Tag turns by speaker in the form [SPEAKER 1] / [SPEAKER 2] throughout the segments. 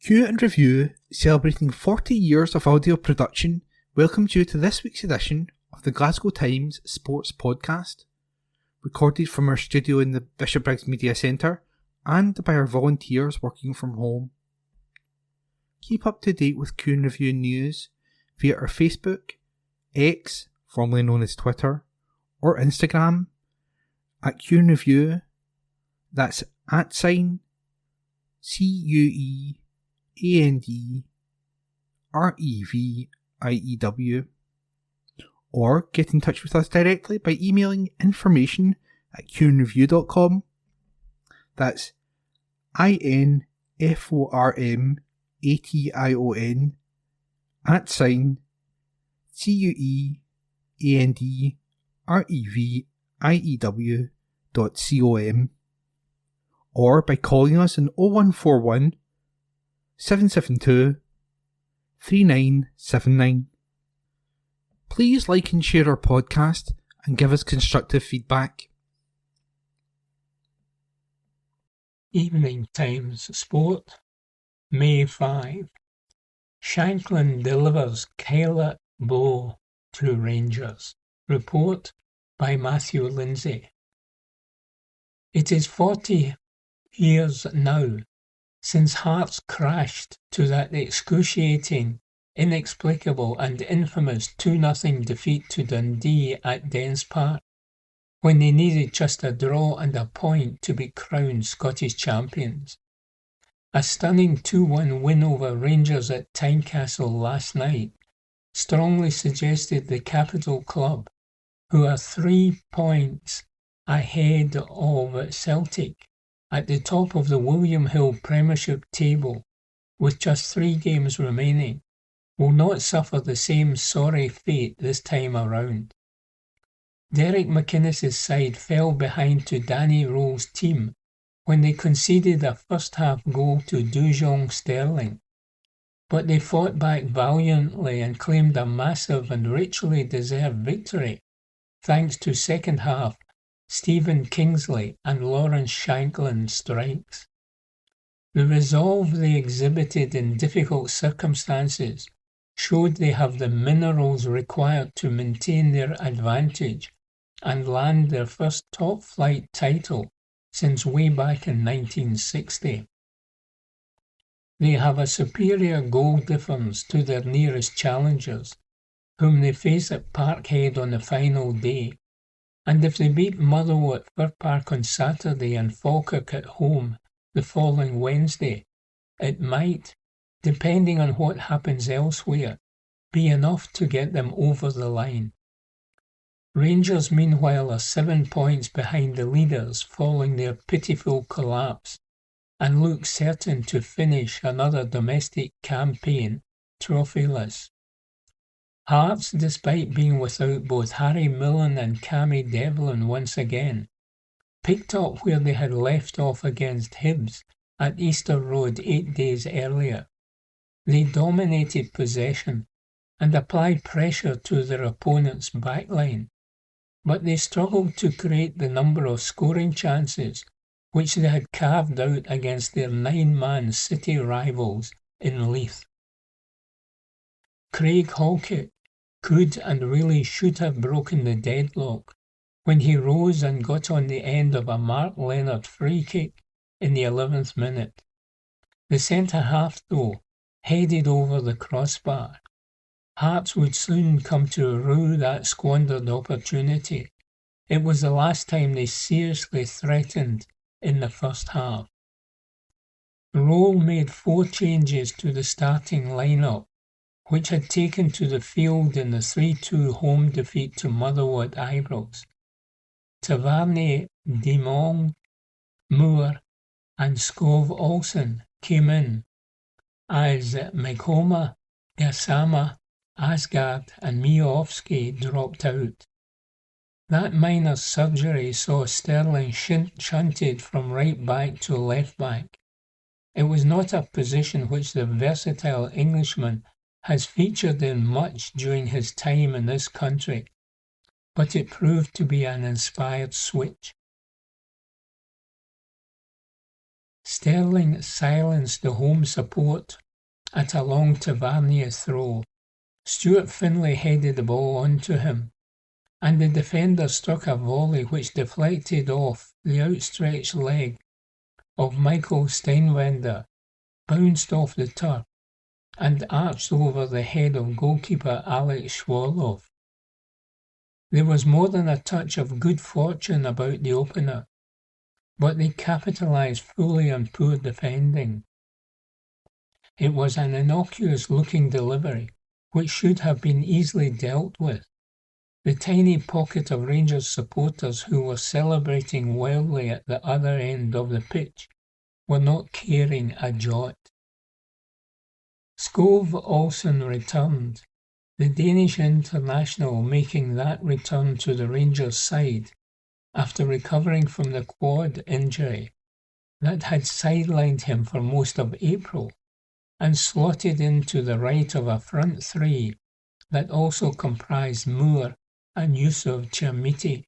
[SPEAKER 1] Q and Review, celebrating 40 years of audio production, welcomes you to this week's edition of the Glasgow Times Sports Podcast, recorded from our studio in the Bishopbriggs Media Centre and by our volunteers working from home. Keep up to date with Q and Review news via our Facebook, X, formerly known as Twitter, or Instagram at Q and Review. That's @CUEANDREVIEW, or get in touch with us directly by emailing information@qandreview.com. That's INFORMATION @CUEANDREVIEW.com, or by calling us on 0141 772 3979. Please like and share our podcast and give us constructive feedback.
[SPEAKER 2] Evening Times Sport, May 5. Shanklin delivers Kyla blow to Rangers. Report by Matthew Lindsay. It is 40 years now since Hearts crashed to that excruciating, inexplicable and infamous 2-0 defeat to Dundee at Dens Park, when they needed just a draw and a point to be crowned Scottish champions. A stunning 2-1 win over Rangers at Tynecastle last night strongly suggested the capital club, who are 3 points ahead of Celtic, at the top of the William Hill Premiership table, with just 3 games remaining, will not suffer the same sorry fate this time around. Derek McInnes' side fell behind to Danny Rowe's team when they conceded a first-half goal to Dujon Sterling, but they fought back valiantly and claimed a massive and richly deserved victory, thanks to second-half Stephen Kingsley and Lawrence Shanklin strikes. The resolve they exhibited in difficult circumstances showed they have the minerals required to maintain their advantage and land their first top-flight title since way back in 1960. They have a superior goal difference to their nearest challengers, whom they face at Parkhead on the final day, and if they beat Motherwell at Fir Park on Saturday and Falkirk at home the following Wednesday, it might, depending on what happens elsewhere, be enough to get them over the line. Rangers, meanwhile, are 7 points behind the leaders following their pitiful collapse, and look certain to finish another domestic campaign trophyless. Hearts, despite being without both Harry Millen and Cammy Devlin once again, picked up where they had left off against Hibs at Easter Road 8 days earlier. They dominated possession and applied pressure to their opponent's backline, but they struggled to create the number of scoring chances which they had carved out against their 9-man City rivals in Leith. Craig Halkett could and really should have broken the deadlock when he rose and got on the end of a Mark Leonard free kick in the 11th minute. The centre-half, though, headed over the crossbar. Hearts would soon come to rue that squandered opportunity. It was the last time they seriously threatened in the first half. Rowe made 4 changes to the starting lineup, which had taken to the field in the 3-2 home defeat to Motherwell at Ibrox. Tavernier, Dimong, Moore and Skov Olsen came in, as Mekoma, Gassama, Asgard and Miovski dropped out. That minor surgery saw Sterling shunted from right back to left back. It was not a position which the versatile Englishman has featured in much during his time in this country, but it proved to be an inspired switch. Sterling silenced the home support at a long Tavernier throw. Stuart Finlay headed the ball onto him, and the defender struck a volley which deflected off the outstretched leg of Michael Steinwender, bounced off the turf, and arched over the head of goalkeeper Alex Schwolow. There was more than a touch of good fortune about the opener, but they capitalised fully on poor defending. It was an innocuous-looking delivery, which should have been easily dealt with. The tiny pocket of Rangers supporters who were celebrating wildly at the other end of the pitch were not caring a jot. Skov Olsen returned, the Danish international making that return to the Rangers side after recovering from the quad injury that had sidelined him for most of April, and slotted into the right of a front three that also comprised Moore and Yusuf Chermiti.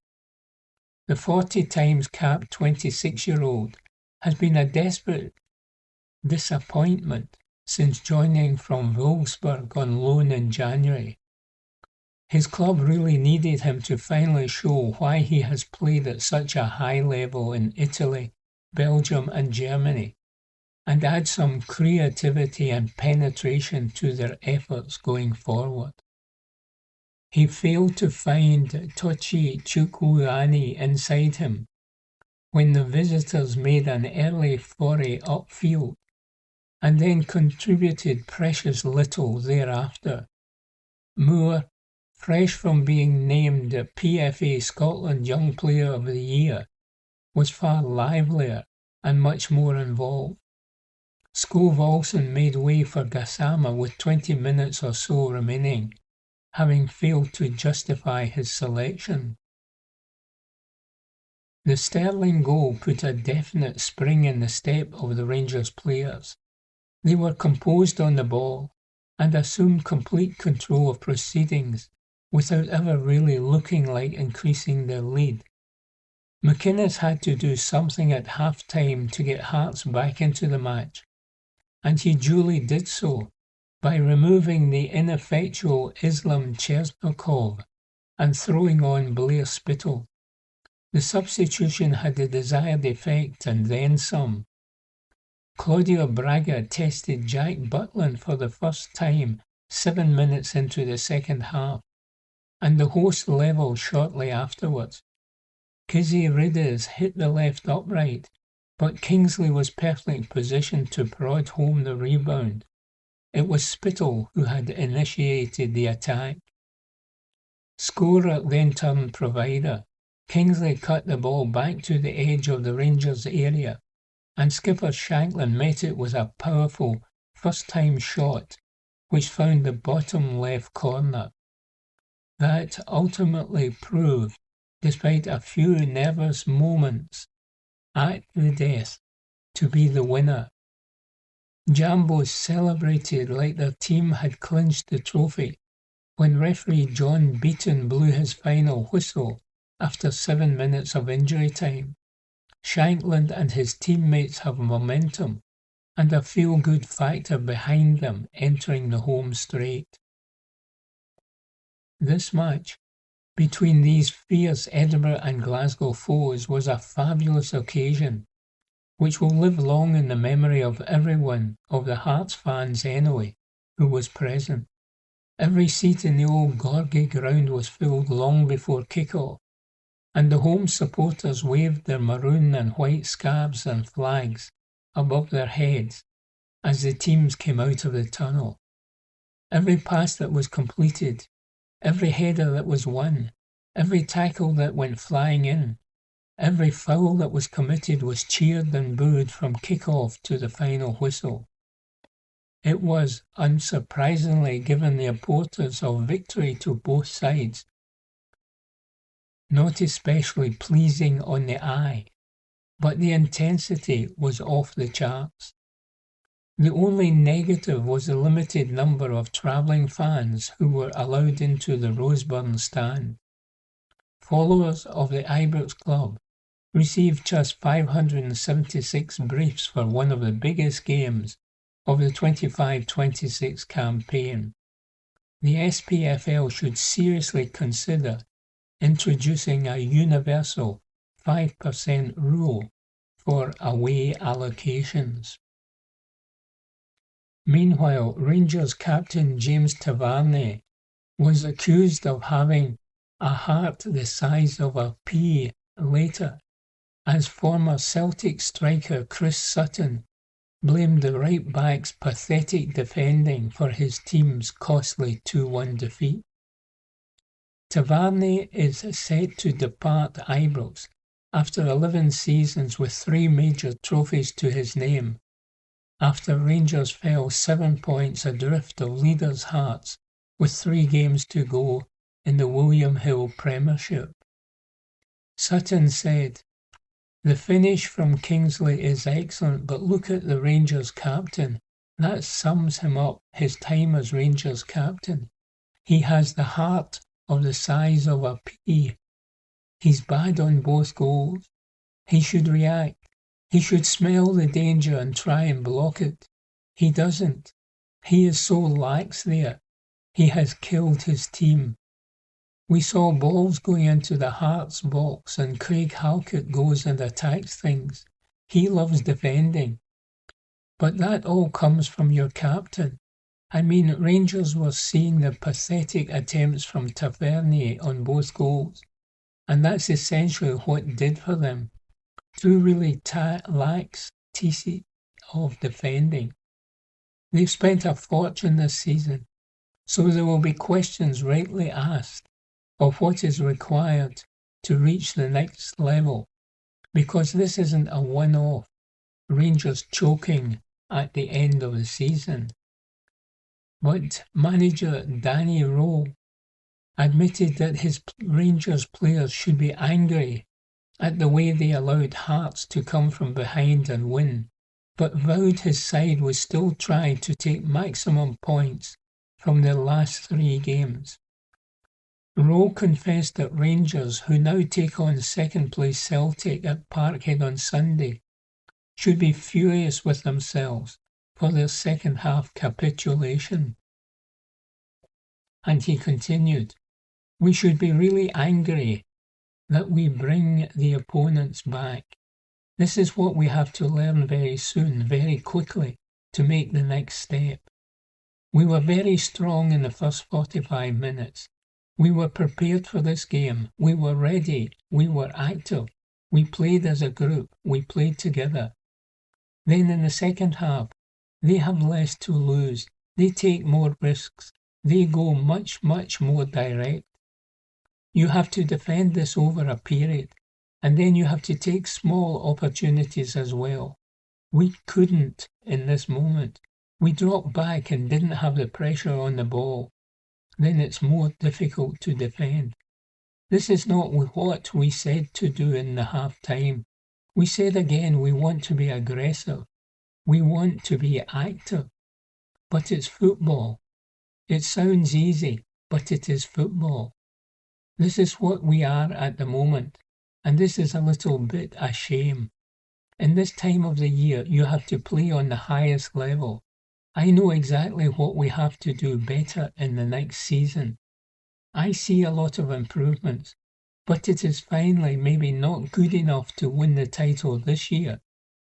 [SPEAKER 2] The 40 times capped 26-year-old has been a desperate disappointment since joining from Wolfsburg on loan in January. His club really needed him to finally show why he has played at such a high level in Italy, Belgium and Germany, and add some creativity and penetration to their efforts going forward. He failed to find Tochi Chukwuani inside him when the visitors made an early foray upfield, and then contributed precious little thereafter. Moore, fresh from being named PFA Scotland Young Player of the Year, was far livelier and much more involved. Skov Olsen made way for Gassama with 20 minutes or so remaining, having failed to justify his selection. The Sterling goal put a definite spring in the step of the Rangers players. They were composed on the ball and assumed complete control of proceedings without ever really looking like increasing their lead. McInnes had to do something at half-time to get Hearts back into the match, and he duly did so by removing the ineffectual Islam Chersnokov and throwing on Blair Spittle. The substitution had the desired effect and then some. Claudio Braga tested Jack Butland for the first time 7 minutes into the second half, and the host levelled shortly afterwards. Kizzy Ridders hit the left upright, but Kingsley was perfectly positioned to prod home the rebound. It was Spittle who had initiated the attack. Scorer then turned provider. Kingsley cut the ball back to the edge of the Rangers area, and skipper Shanklin met it with a powerful first-time shot which found the bottom left corner. That ultimately proved, despite a few nervous moments at the death, to be the winner. Jambos celebrated like their team had clinched the trophy when referee John Beaton blew his final whistle after 7 minutes of injury time. Shanklin and his teammates have momentum and a feel-good factor behind them entering the home straight. This match between these fierce Edinburgh and Glasgow foes was a fabulous occasion, which will live long in the memory of everyone, of the Hearts fans anyway, who was present. Every seat in the old Gorgie ground was filled long before kick-off, and the home supporters waved their maroon and white scarves and flags above their heads as the teams came out of the tunnel. Every pass that was completed, every header that was won, every tackle that went flying in, every foul that was committed was cheered and booed from kick-off to the final whistle. It was, unsurprisingly given the importance of victory to both sides, not especially pleasing on the eye, but the intensity was off the charts. The only negative was the limited number of travelling fans who were allowed into the Roseburn stand. Followers of the Ibrox club received just 576 briefs for one of the biggest games of the 25-26 campaign. The SPFL should seriously consider introducing a universal 5% rule for away allocations. Meanwhile, Rangers captain James Tavernier was accused of having a heart the size of a pea later, as former Celtic striker Chris Sutton blamed the right-back's pathetic defending for his team's costly 2-1 defeat. Tavernier is set to depart Ibrox after 11 seasons with 3 major trophies to his name, after Rangers fell 7 points adrift of leaders' hearts with 3 games to go in the William Hill Premiership. Sutton said, "The finish from Kingsley is excellent, but look at the Rangers captain. That sums him up, his time as Rangers captain. He has the heart of the size of a pea. He's bad on both goals. He should react. He should smell the danger and try and block it. He doesn't. He is so lax there. He has killed his team. We saw balls going into the Hearts box and Craig Halkett goes and attacks things. He loves defending. But that all comes from your captain. I mean, Rangers were seeing the pathetic attempts from Tavernier on both goals, and that's essentially what did for them. 2 really lax TC of defending. They've spent a fortune this season, so there will be questions rightly asked of what is required to reach the next level, because this isn't a one-off, Rangers choking at the end of the season. But manager Danny Rowe admitted that his Rangers players should be angry at the way they allowed Hearts to come from behind and win, but vowed his side would still try to take maximum points from their last 3 games. Rowe confessed that Rangers, who now take on second-place Celtic at Parkhead on Sunday, should be furious with themselves for their second-half capitulation. And he continued, "We should be really angry that we bring the opponents back. This is what we have to learn very soon, very quickly, to make the next step. We were very strong in the first 45 minutes. We were prepared for this game. We were ready. We were active. We played as a group. We played together. Then in the second half, they have less to lose. They take more risks. They go much, much more direct. You have to defend this over a period, and then you have to take small opportunities as well. We couldn't in this moment. We dropped back and didn't have the pressure on the ball. Then it's more difficult to defend. This is not what we said to do in the half-time. We said again we want to be aggressive. We want to be active. But it's football. It sounds easy, but it is football. This is what we are at the moment, and this is a little bit a shame. In this time of the year, you have to play on the highest level. I know exactly what we have to do better in the next season. I see a lot of improvements, but it is finally maybe not good enough to win the title this year,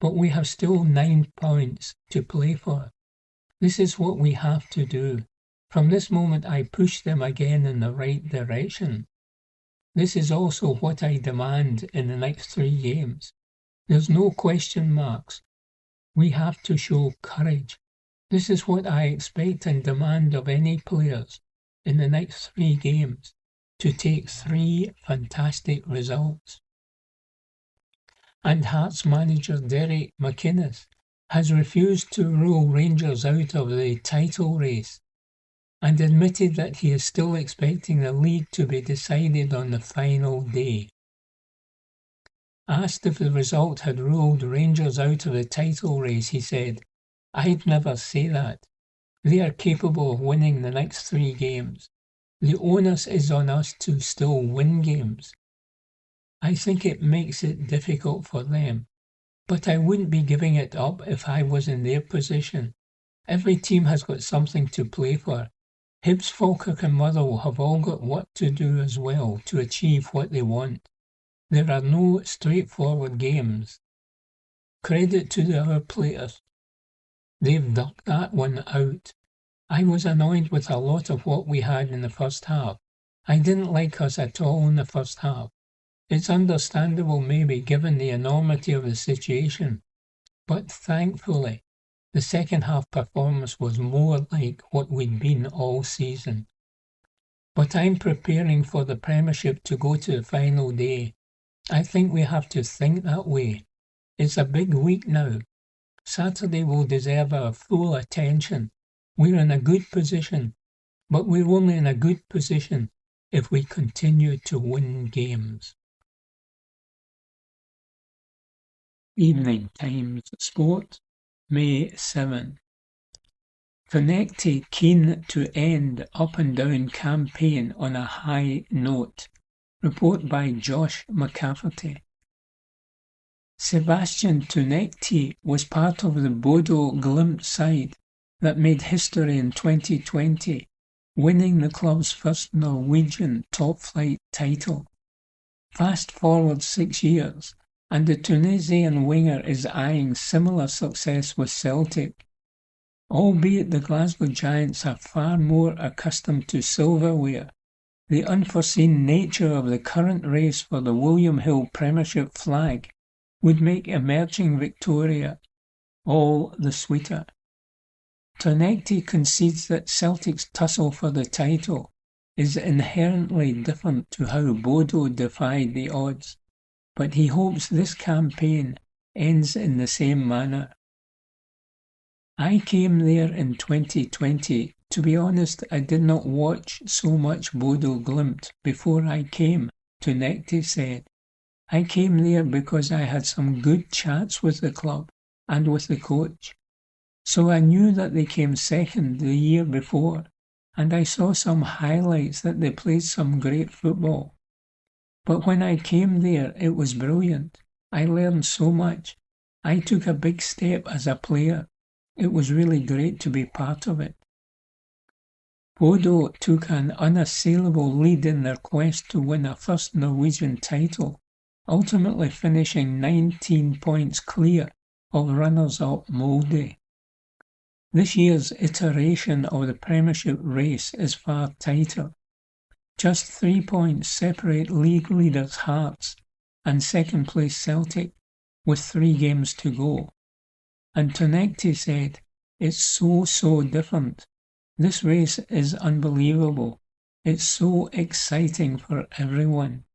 [SPEAKER 2] but we have still 9 points to play for. This is what we have to do. From this moment I push them again in the right direction. This is also what I demand in the next 3 games. There's no question marks. We have to show courage. This is what I expect and demand of any players in the next 3 games, to take 3 fantastic results. And Hearts manager Derek McInnes has refused to rule Rangers out of the title race and admitted that he is still expecting the league to be decided on the final day. Asked if the result had ruled Rangers out of the title race, he said, "I'd never say that. They are capable of winning the next 3 games. The onus is on us to still win games. I think it makes it difficult for them. But I wouldn't be giving it up if I was in their position. Every team has got something to play for. Hibs, Falkirk and Motherwell have all got work to do as well to achieve what they want. There are no straightforward games. Credit to our players. They've dug that one out. I was annoyed with a lot of what we had in the first half. I didn't like us at all in the first half. It's understandable maybe given the enormity of the situation. But thankfully, the second half performance was more like what we'd been all season. But I'm preparing for the Premiership to go to the final day. I think we have to think that way. It's a big week now. Saturday will deserve our full attention. We're in a good position, but we're only in a good position if we continue to win games. Evening Times Sport, May 7. Connecty keen to end up and down campaign on a high note. Report by Josh McCafferty. Sebastian Tunekti was part of the Bodo Glimt side that made history in 2020, winning the club's first Norwegian top-flight title. Fast forward 6 years, and the Tunisian winger is eyeing similar success with Celtic. Albeit the Glasgow Giants are far more accustomed to silverware, the unforeseen nature of the current race for the William Hill Premiership flag would make emerging Victoria all the sweeter. Tonekti concedes that Celtic's tussle for the title is inherently different to how Bodo defied the odds, but he hopes this campaign ends in the same manner. I came there in 2020. To be honest, I did not watch so much Bodo Glimt before I came, Tonekti said. I came there because I had some good chats with the club and with the coach. So I knew that they came second the year before, and I saw some highlights that they played some great football. But when I came there, it was brilliant. I learned so much. I took a big step as a player. It was really great to be part of it. Bodo took an unassailable lead in their quest to win a first Norwegian title, ultimately finishing 19 points clear of runners-up Molde. This year's iteration of the Premiership race is far tighter. Just 3 points separate league leaders Hearts and second-place Celtic, with 3 games to go. And Tonekti said, "It's so different. This race is unbelievable. It's so exciting for everyone."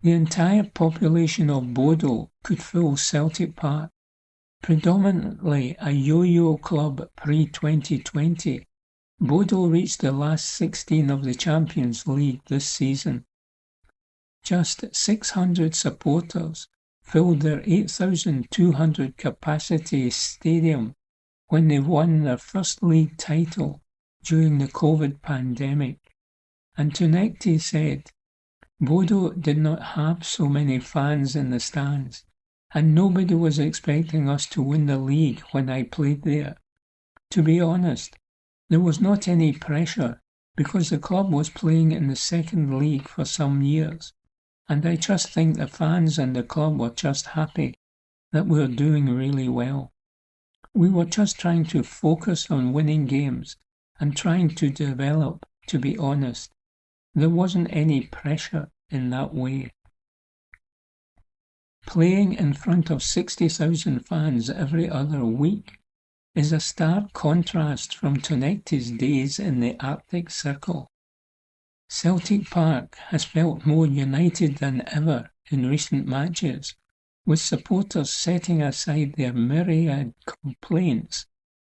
[SPEAKER 2] The entire population of Bodo could fill Celtic Park, predominantly a yo-yo club pre-2020. Bodo reached the last 16 of the Champions League this season. Just 600 supporters filled their 8,200 capacity stadium when they won their first league title during the COVID pandemic. And Tonekti said, Bodo did not have so many fans in the stands, and nobody was expecting us to win the league when I played there. To be honest, there was not any pressure because the club was playing in the second league for some years, and I just think the fans and the club were just happy that we were doing really well. We were just trying to focus on winning games and trying to develop, to be honest. There wasn't any pressure in that way. Playing in front of 60,000 fans every other week is a stark contrast from Tonekti's days in the Arctic Circle. Celtic Park has felt more united than ever in recent matches, with supporters setting aside their myriad complaints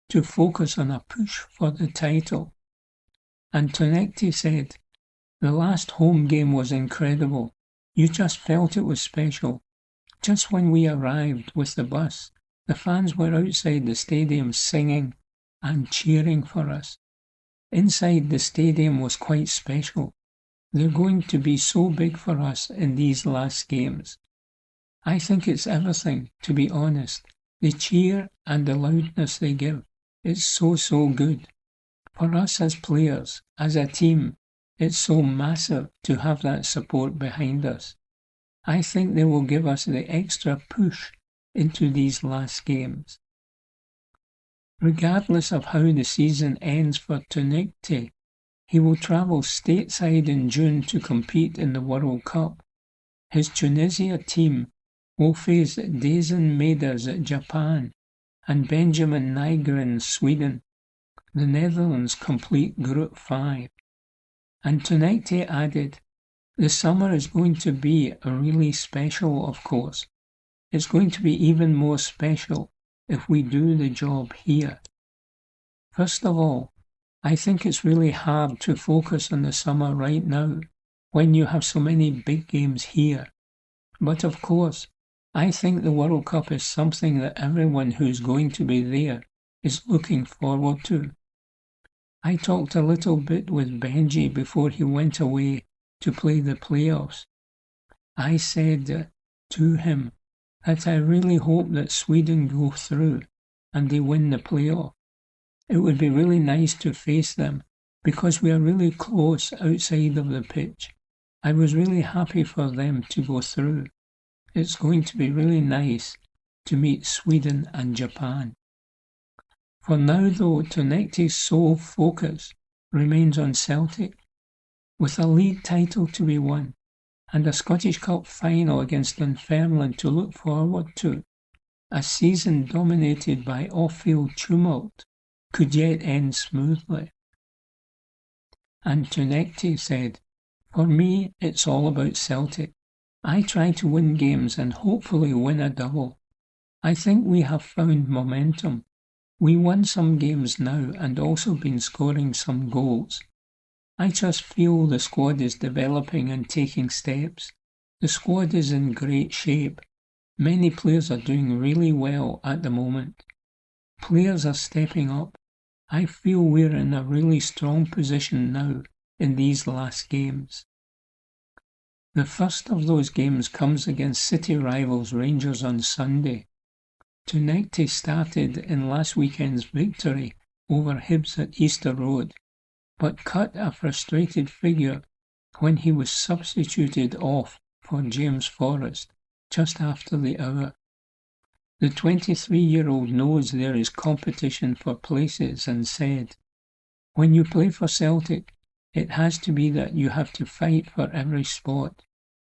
[SPEAKER 2] to focus on a push for the title. And Tonekti said, "The last home game was incredible. You just felt it was special. Just when we arrived with the bus, the fans were outside the stadium singing and cheering for us. Inside the stadium was quite special. They're going to be so big for us in these last games. I think it's everything, to be honest. The cheer and the loudness they give. It's so good. For us as players, as a team, it's so massive to have that support behind us. I think they will give us the extra push into these last games. Regardless of how the season ends for Tunekte, he will travel stateside in June to compete in the World Cup. His Tunisia team will face Daisen Maeders at Japan and Benjamin Nygren, Sweden. The Netherlands complete Group 5. And Tunekte added, "The summer is going to be really special, of course. It's going to be even more special if we do the job here. First of all, I think it's really hard to focus on the summer right now when you have so many big games here. But of course, I think the World Cup is something that everyone who's going to be there is looking forward to. I talked a little bit with Benji before he went away to play the playoffs. I said to him that I really hope that Sweden go through and they win the playoff. It would be really nice to face them because we are really close outside of the pitch. I was really happy for them to go through. It's going to be really nice to meet Sweden and Japan. For now though, Tunekte's sole focus remains on Celtic. With a league title to be won and a Scottish Cup final against Dunfermline to look forward to, a season dominated by off-field tumult could yet end smoothly. And Tunekte said, "For me, it's all about Celtic. I try to win games and hopefully win a double. I think we have found momentum. We won some games now and also been scoring some goals. I just feel the squad is developing and taking steps. The squad is in great shape. Many players are doing really well at the moment. Players are stepping up. I feel we're in a really strong position now in these last games." The first of those games comes against city rivals Rangers on Sunday. Tunekte started in last weekend's victory over Hibs at Easter Road, but cut a frustrated figure when he was substituted off for James Forrest just after the hour. The 23-year-old knows there is competition for places and said, "When you play for Celtic, it has to be that you have to fight for every spot.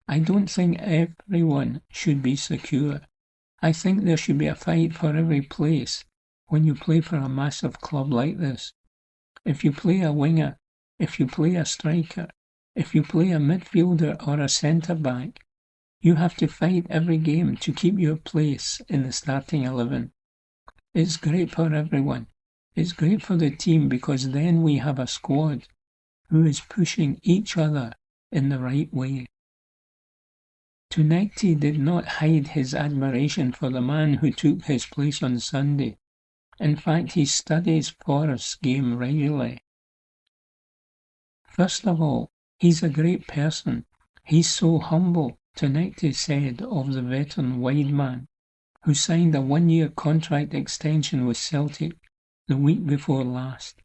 [SPEAKER 2] I don't think everyone should be secure. I think there should be a fight for every place when you play for a massive club like this. If you play a winger, if you play a striker, if you play a midfielder or a centre-back, you have to fight every game to keep your place in the starting 11. It's great for everyone. It's great for the team because then we have a squad who is pushing each other in the right way." Tunekte did not hide his admiration for the man who took his place on Sunday. In fact, he studies Forrest's game regularly. "First of all, he's a great person. He's so humble," Tunekte said of the veteran wide man, who signed a 1-year contract extension with Celtic the week before last.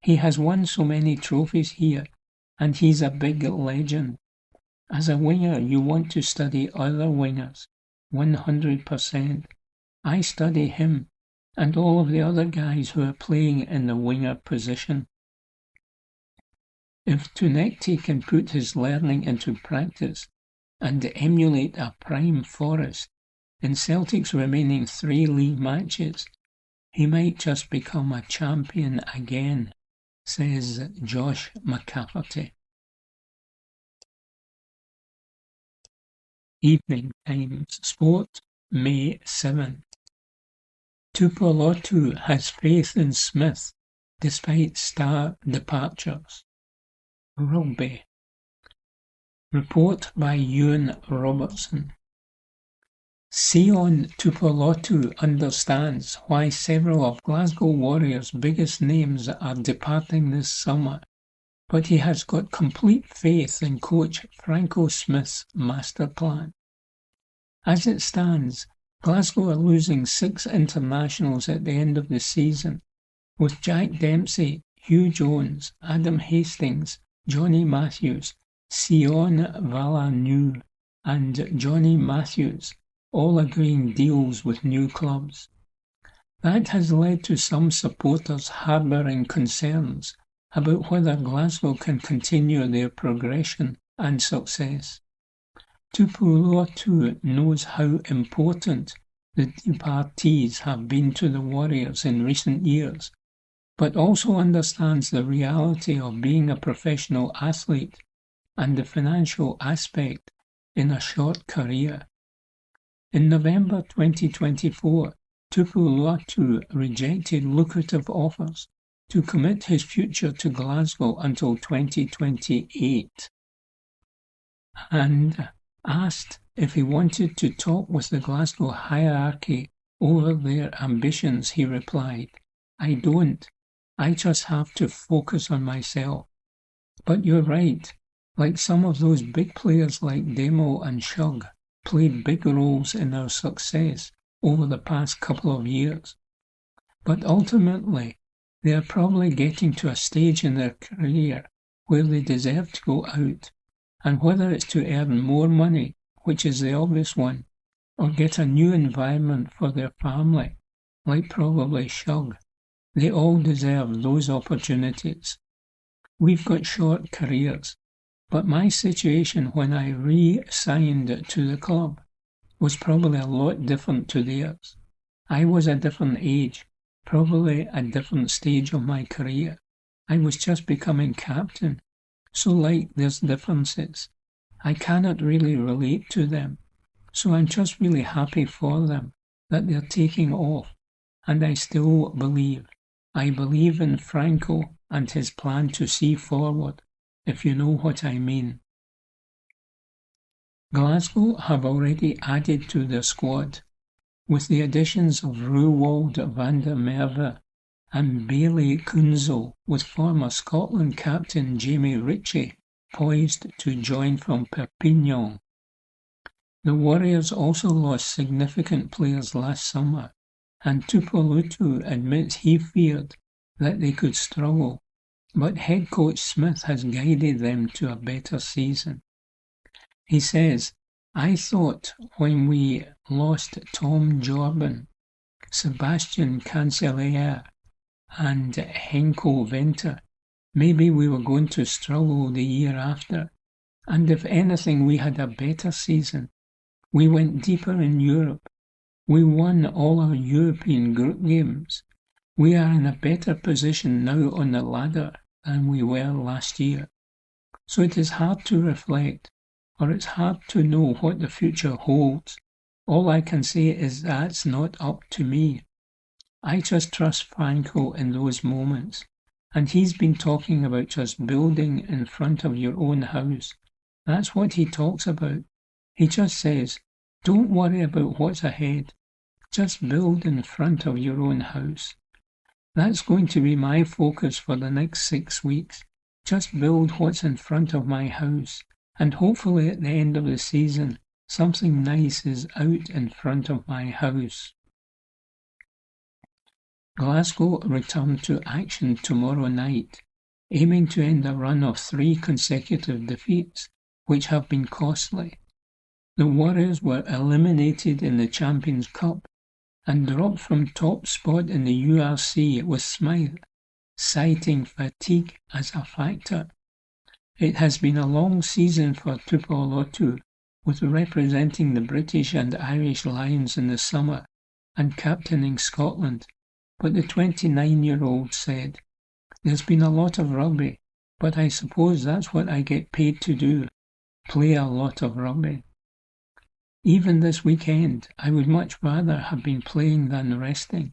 [SPEAKER 2] "He has won so many trophies here, and he's a big legend. As a winger, you want to study other wingers, 100%. I study him and all of the other guys who are playing in the winger position." If Tunekte can put his learning into practice and emulate a prime Forrest in Celtic's remaining 3 league matches, he might just become a champion again, says Josh McCafferty. Evening Times Sport, May 7. Tuipulotu has faith in Smith despite star departures. Rugby. Report by Ewan Robertson. Sion Tuipulotu understands why several of Glasgow Warriors' biggest names are departing this summer, but he has got complete faith in coach Franco Smith's master plan. As it stands, Glasgow are losing 6 internationals at the end of the season, with Jack Dempsey, Hugh Jones, Adam Hastings, Johnny Matthews, Sion Valanu and Johnny Matthews all agreeing deals with new clubs. That has led to some supporters harbouring concerns about whether Glasgow can continue their progression and success. Tupuluatu knows how important the departees have been to the Warriors in recent years, but also understands the reality of being a professional athlete and the financial aspect in a short career. In November 2024, Tupuluatu rejected lucrative offers to commit his future to Glasgow until 2028 and asked if he wanted to talk with the Glasgow hierarchy over their ambitions. He replied, "I don't. I just have to focus on myself." But you're right, like some of those big players like Demo and Shug played big roles in our success over the past couple of years. But ultimately, they are probably getting to a stage in their career where they deserve to go out, and whether it's to earn more money, which is the obvious one, or get a new environment for their family, like probably Shug, they all deserve those opportunities. We've got short careers, but my situation when I re-signed to the club was probably a lot different to theirs. I was a different age, probably a different stage of my career. I was just becoming captain, so like there's differences. I cannot really relate to them, so I'm just really happy for them that they're taking off, and I still believe. I believe in Franco and his plan to see forward, if you know what I mean. Glasgow have already added to their squad, with the additions of Roewald van der Merwe and Bailey Kunzel, with former Scotland captain Jamie Ritchie poised to join from Perpignan. The Warriors also lost significant players last summer, and Tupuluatu admits he feared that they could struggle, but head coach Smith has guided them to a better season. He says, "I thought when we lost Tom Jordan, Sebastian Cancelliere and Henko Venter, maybe we were going to struggle the year after, and if anything we had a better season. We went deeper in Europe. We won all our European group games. We are in a better position now on the ladder than we were last year. So it is hard to reflect, or it's hard to know what the future holds. All I can say is that's not up to me. I just trust Franco in those moments, and he's been talking about just building in front of your own house. That's what he talks about. He just says, don't worry about what's ahead. Just build in front of your own house. That's going to be my focus for the next 6 weeks. Just build what's in front of my house, and hopefully at the end of the season, something nice is out in front of my house." Glasgow return to action tomorrow night, aiming to end a run of 3 consecutive defeats, which have been costly. The Warriors were eliminated in the Champions Cup and dropped from top spot in the URC with Smythe, citing fatigue as a factor. It has been a long season for Tupuluatu, with representing the British and Irish Lions in the summer and captaining Scotland, but the 29-year-old said, "There's been a lot of rugby, but I suppose that's what I get paid to do, play a lot of rugby. Even this weekend, I would much rather have been playing than resting.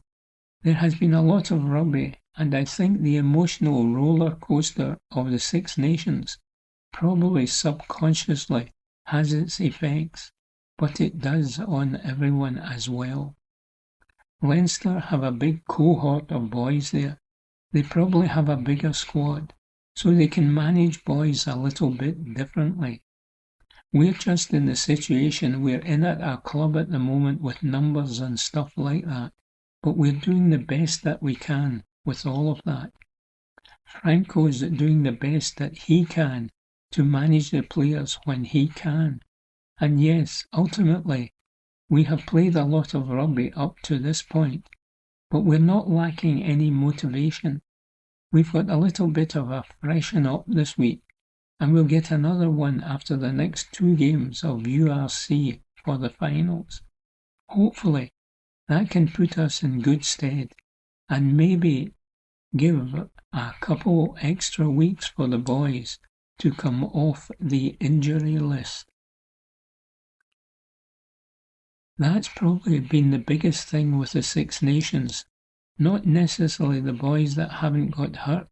[SPEAKER 2] There has been a lot of rugby, and I think the emotional roller coaster of the Six Nations probably subconsciously has its effects, but it does on everyone as well. Leinster have a big cohort of boys there. They probably have a bigger squad, so they can manage boys a little bit differently. We're just in the situation we're in at our club at the moment with numbers and stuff like that, but we're doing the best that we can with all of that. Franco's doing the best that he can to manage the players when he can. And yes, ultimately, we have played a lot of rugby up to this point, but we're not lacking any motivation. We've got a little bit of a freshen up this week, and we'll get another one after the next 2 games of URC for the finals. Hopefully, that can put us in good stead, and maybe give a couple extra weeks for the boys to come off the injury list. That's probably been the biggest thing with the Six Nations. Not necessarily the boys that haven't got hurt.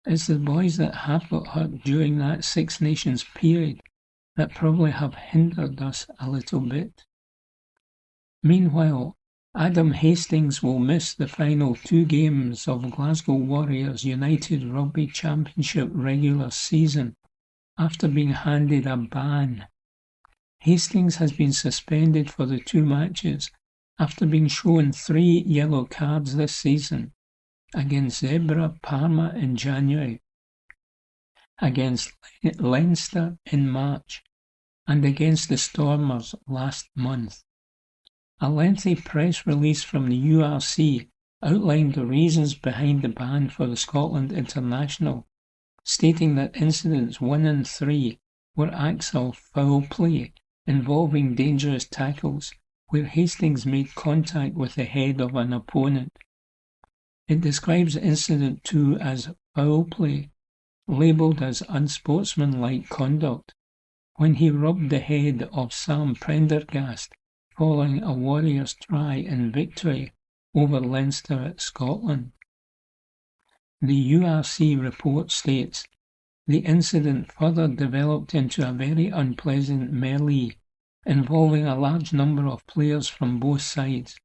[SPEAKER 2] It's the boys that have got hurt during that Six Nations period that probably have hindered us a little bit. Meanwhile, Adam Hastings will miss the final 2 games of Glasgow Warriors United Rugby Championship regular season after being handed a ban. Hastings has been suspended for the 2 matches after being shown 3 yellow cards this season against Zebra Parma in January, against Leinster in March, and against the Stormers last month. A lengthy press release from the URC outlined the reasons behind the ban for the Scotland international, stating that incidents 1 and 3 were acts of foul play involving dangerous tackles where Hastings made contact with the head of an opponent. It describes incident 2 as foul play, labelled as unsportsmanlike conduct, when he rubbed the head of Sam Prendergast following a Warriors try in victory over Leinster at Scotland. The URC report states, the incident further developed into a very unpleasant melee involving a large number of players from both sides.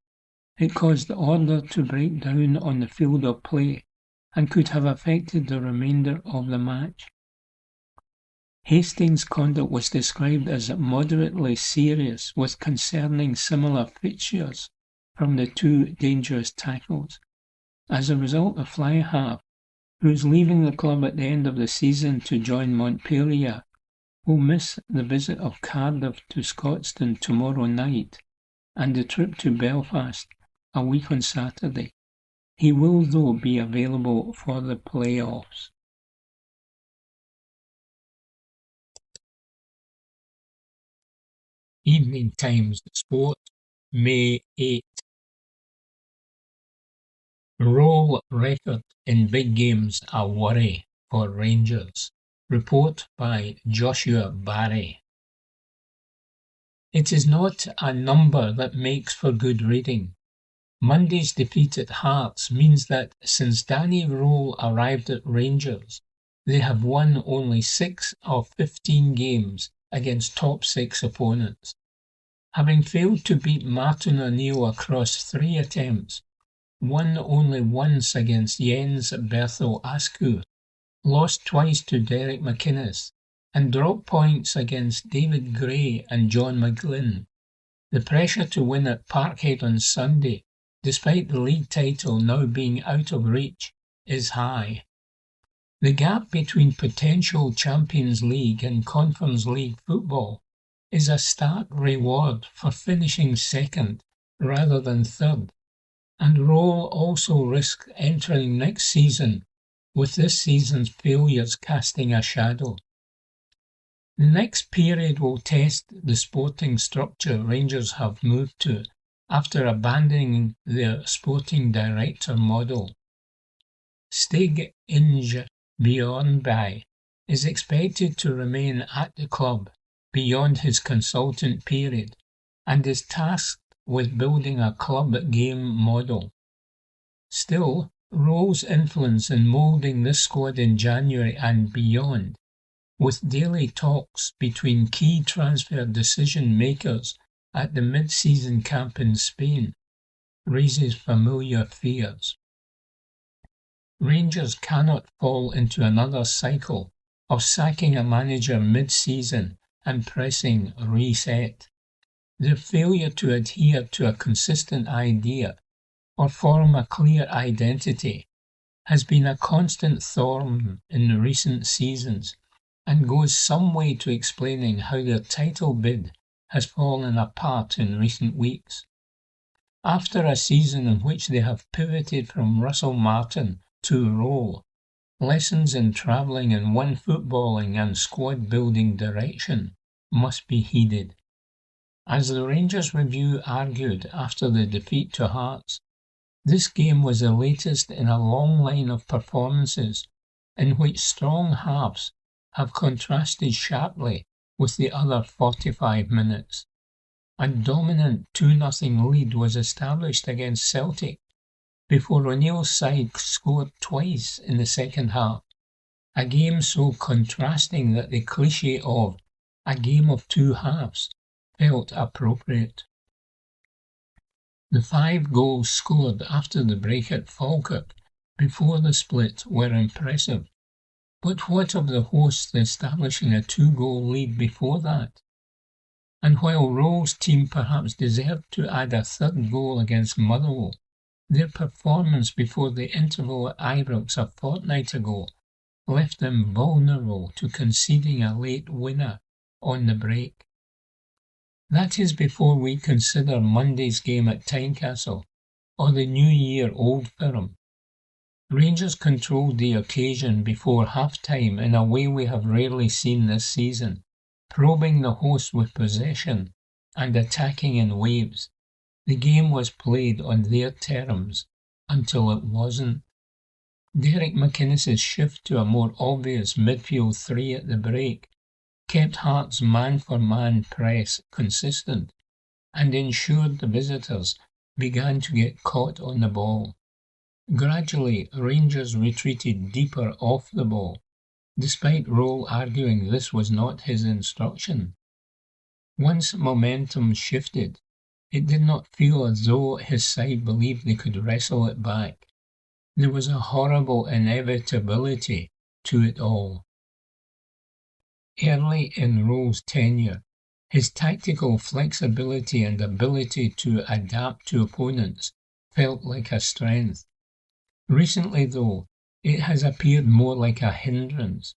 [SPEAKER 2] It caused order to break down on the field of play and could have affected the remainder of the match. Hastings' conduct was described as moderately serious with concerning similar features from the 2 dangerous tackles. As a result, the fly half, who is leaving the club at the end of the season to join Montpellier, will miss the visit of Cardiff to Scotstoun tomorrow night and the trip to Belfast a week on Saturday. He will, though, be available for the playoffs. Evening Times Sport, May 8. Roll record in big games a worry for Rangers. Report by Joshua Barry. It is not a number that makes for good reading. Monday's defeat at Hearts means that since Danny Roll arrived at Rangers, they have won only 6 of 15 games against top 6 opponents. Having failed to beat Martin O'Neill across 3 attempts, won only once against Jens Berthel Askew, lost twice to Derek McInnes, and dropped points against David Gray and John McGlynn. The pressure to win at Parkhead on Sunday, despite the league title now being out of reach, is high. The gap between potential Champions League and Conference League football is a stark reward for finishing second rather than third, and Roll also risk entering next season with this season's failures casting a shadow. The next period will test the sporting structure Rangers have moved to after abandoning their sporting director model. Stig Inge Bjornby is expected to remain at the club beyond his consultant period and is tasked with building a club game model. Still, Roll's influence in moulding this squad in January and beyond, with daily talks between key transfer decision makers at the mid-season camp in Spain, raises familiar fears. Rangers cannot fall into another cycle of sacking a manager mid-season and pressing reset. Their failure to adhere to a consistent idea or form a clear identity has been a constant thorn in recent seasons and goes some way to explaining how their title bid has fallen apart in recent weeks. After a season in which they have pivoted from Russell Martin to Roll, lessons in travelling in one footballing and squad-building direction must be heeded. As the Rangers Review argued after the defeat to Hearts, this game was the latest in a long line of performances in which strong halves have contrasted sharply with the other 45 minutes. A dominant 2-0 lead was established against Celtic before O'Neill's side scored twice in the second half, a game so contrasting that the cliché of a game of two halves felt appropriate. The 5 goals scored after the break at Falkirk before the split were impressive, but what of the hosts establishing a 2-goal lead before that? And while Roll's team perhaps deserved to add a third goal against Motherwell, their performance before the interval at Ibrox a fortnight ago left them vulnerable to conceding a late winner on the break. That is before we consider Monday's game at Tynecastle or the New Year Old Firm. Rangers controlled the occasion before half-time in a way we have rarely seen this season, probing the host with possession and attacking in waves. The game was played on their terms until it wasn't. Derek McInnes's shift to a more obvious midfield three at the break kept Hearts' man-for-man press consistent and ensured the visitors began to get caught on the ball. Gradually, Rangers retreated deeper off the ball, despite Roll arguing this was not his instruction. Once momentum shifted, it did not feel as though his side believed they could wrestle it back. There was a horrible inevitability to it all. Early in Roll's tenure, his tactical flexibility and ability to adapt to opponents felt like a strength. Recently, though, it has appeared more like a hindrance.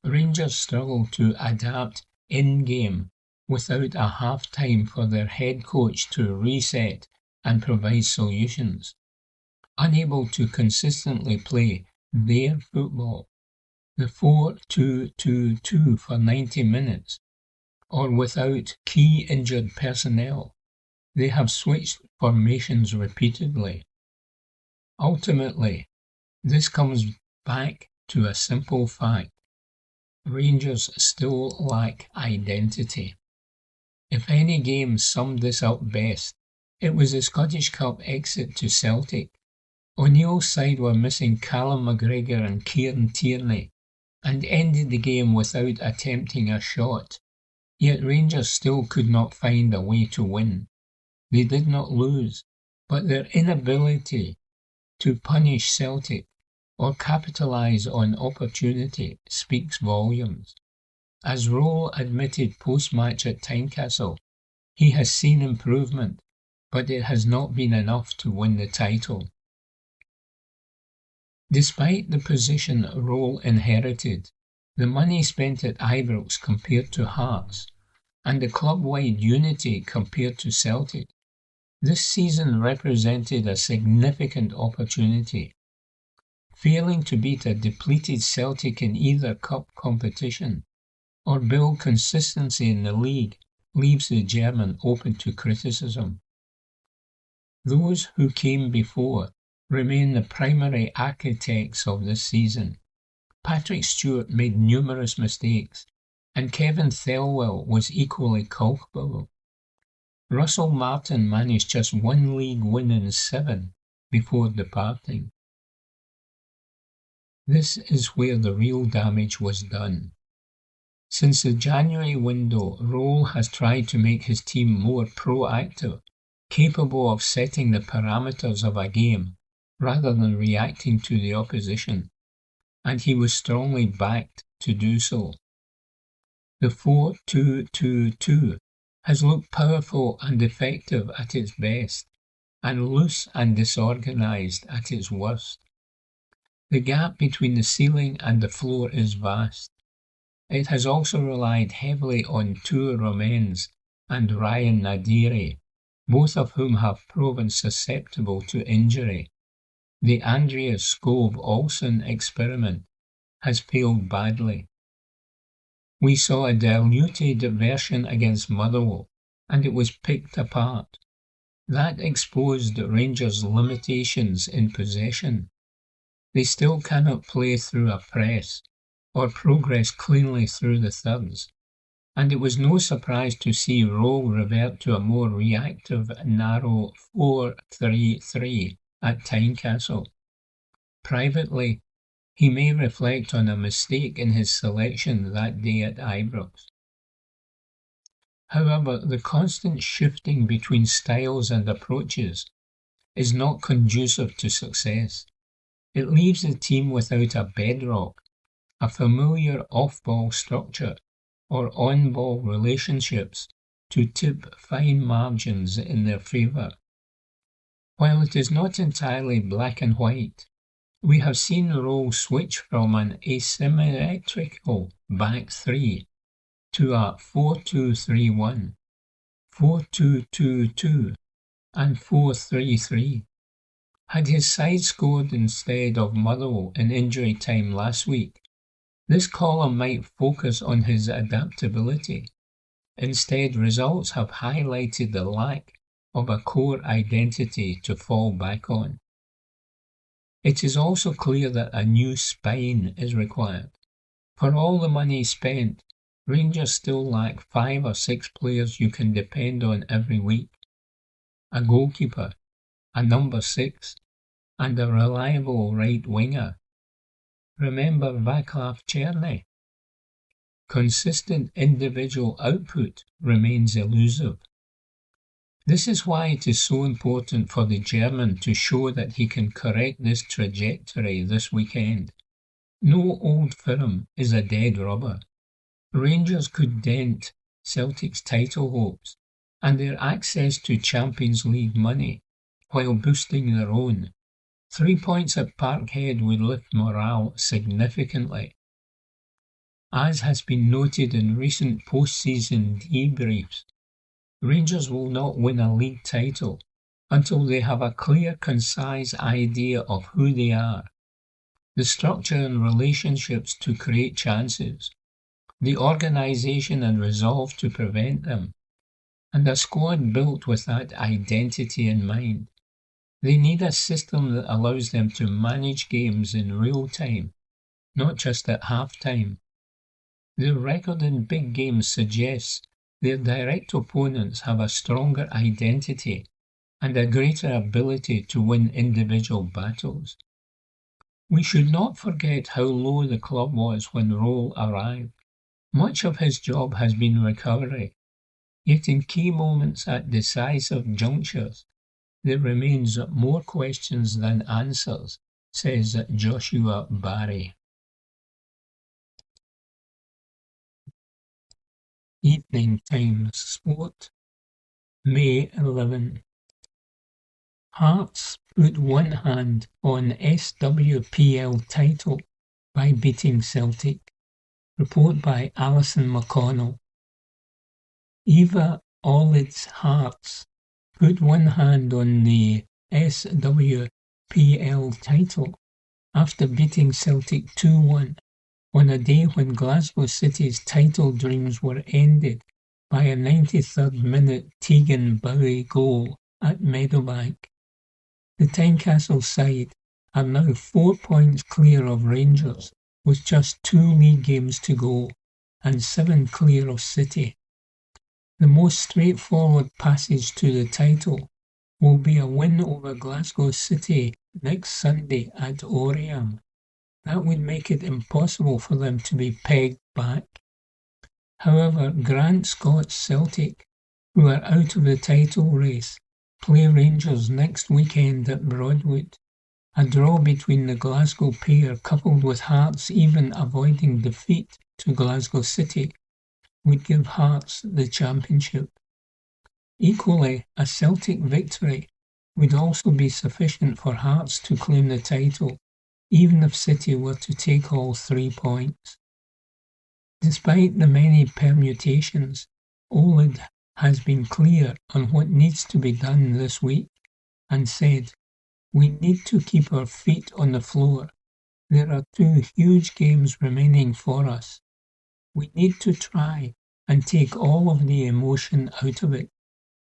[SPEAKER 2] Rangers struggle to adapt in-game without a half-time for their head coach to reset and provide solutions. Unable to consistently play their football, the 4-2-2-2 for 90 minutes, or without key injured personnel, they have switched formations repeatedly. Ultimately, this comes back to a simple fact. Rangers still lack identity. If any game summed this up best, it was the Scottish Cup exit to Celtic. O'Neill's side were missing Callum McGregor and Kieran Tierney, and ended the game without attempting a shot. Yet Rangers still could not find a way to win. They did not lose, but their inability to punish Celtic or capitalise on opportunity speaks volumes. As Roll admitted post-match at Tynecastle, he has seen improvement, but it has not been enough to win the title. Despite the position Roll inherited, the money spent at Ibrox compared to Hearts, and the club-wide unity compared to Celtic, this season represented a significant opportunity. Failing to beat a depleted Celtic in either cup competition or build consistency in the league leaves the German open to criticism. Those who came before remain the primary architects of this season. Patrick Stewart made numerous mistakes, and Kevin Thelwell was equally culpable. Russell Martin managed just one league win in 7 before departing. This is where the real damage was done. Since the January window, Roll has tried to make his team more proactive, capable of setting the parameters of a game, rather than reacting to the opposition, and he was strongly backed to do so. The 4-2-2-2 has looked powerful and effective at its best, and loose and disorganised at its worst. The gap between the ceiling and the floor is vast. It has also relied heavily on Tour Romens and Ryan Nadiri, both of whom have proven susceptible to injury. The Andreas Skov-Olsen experiment has failed badly. We saw a diluted version against Motherwell, and it was picked apart. That exposed Rangers' limitations in possession. They still cannot play through a press, or progress cleanly through the thirds, and it was no surprise to see Rowe revert to a more reactive, narrow 4-3-3 at Tynecastle. Privately, he may reflect on a mistake in his selection that day at Ibrox. However, the constant shifting between styles and approaches is not conducive to success. It leaves the team without a bedrock, a familiar off-ball structure, or on-ball relationships to tip fine margins in their favour. While it is not entirely black and white, we have seen Rowe switch from an asymmetrical back three to a 4-2-3-1, 4-2-2-2, and 4-3-3. Had his side scored instead of Motherwell in injury time last week, this column might focus on his adaptability. Instead, results have highlighted the lack of a core identity to fall back on. It is also clear that a new spine is required. For all the money spent, Rangers still lack 5 or 6 players you can depend on every week. A goalkeeper, a number 6, and a reliable right winger. Remember Václav Černý? Consistent individual output remains elusive. This is why it is so important for the German to show that he can correct this trajectory this weekend. No old firm is a dead rubber. Rangers could dent Celtic's title hopes and their access to Champions League money while boosting their own. 3 points at Parkhead would lift morale significantly. As has been noted in recent post-season debriefs, Rangers will not win a league title until they have a clear, concise idea of who they are, the structure and relationships to create chances, the organisation and resolve to prevent them, and a squad built with that identity in mind. They need a system that allows them to manage games in real time, not just at half-time. Their record in big games suggests their direct opponents have a stronger identity and a greater ability to win individual battles. We should not forget how low the club was when Rowe arrived. Much of his job has been recovery, yet in key moments at decisive junctures, there remains more questions than answers, says Joshua Barry. Evening Times Sport, May 11. Hearts put one hand on SWPL title by beating Celtic. Report by Alison McConnell. Eva Olids Hearts put one hand on the SWPL title after beating Celtic 2-1 on a day when Glasgow City's title dreams were ended by a 93rd minute Tegan Bowie goal at Meadowbank. The Tynecastle side are now 4 points clear of Rangers with just 2 league games to go and 7 clear of City. The most straightforward passage to the title will be a win over Glasgow City next Sunday at Oriam. That would make it impossible for them to be pegged back. However, Grant Scott's Celtic, who are out of the title race, play Rangers next weekend at Broadwood, A draw between the Glasgow pair, coupled with Hearts even avoiding defeat to Glasgow City, would give Hearts the championship. Equally, a Celtic victory would also be sufficient for Hearts to claim the title, even if City were to take all 3 points. Despite the many permutations, Olid has been clear on what needs to be done this week and said, "We need to keep our feet on the floor. There are 2 huge games remaining for us. We need to try and take all of the emotion out of it.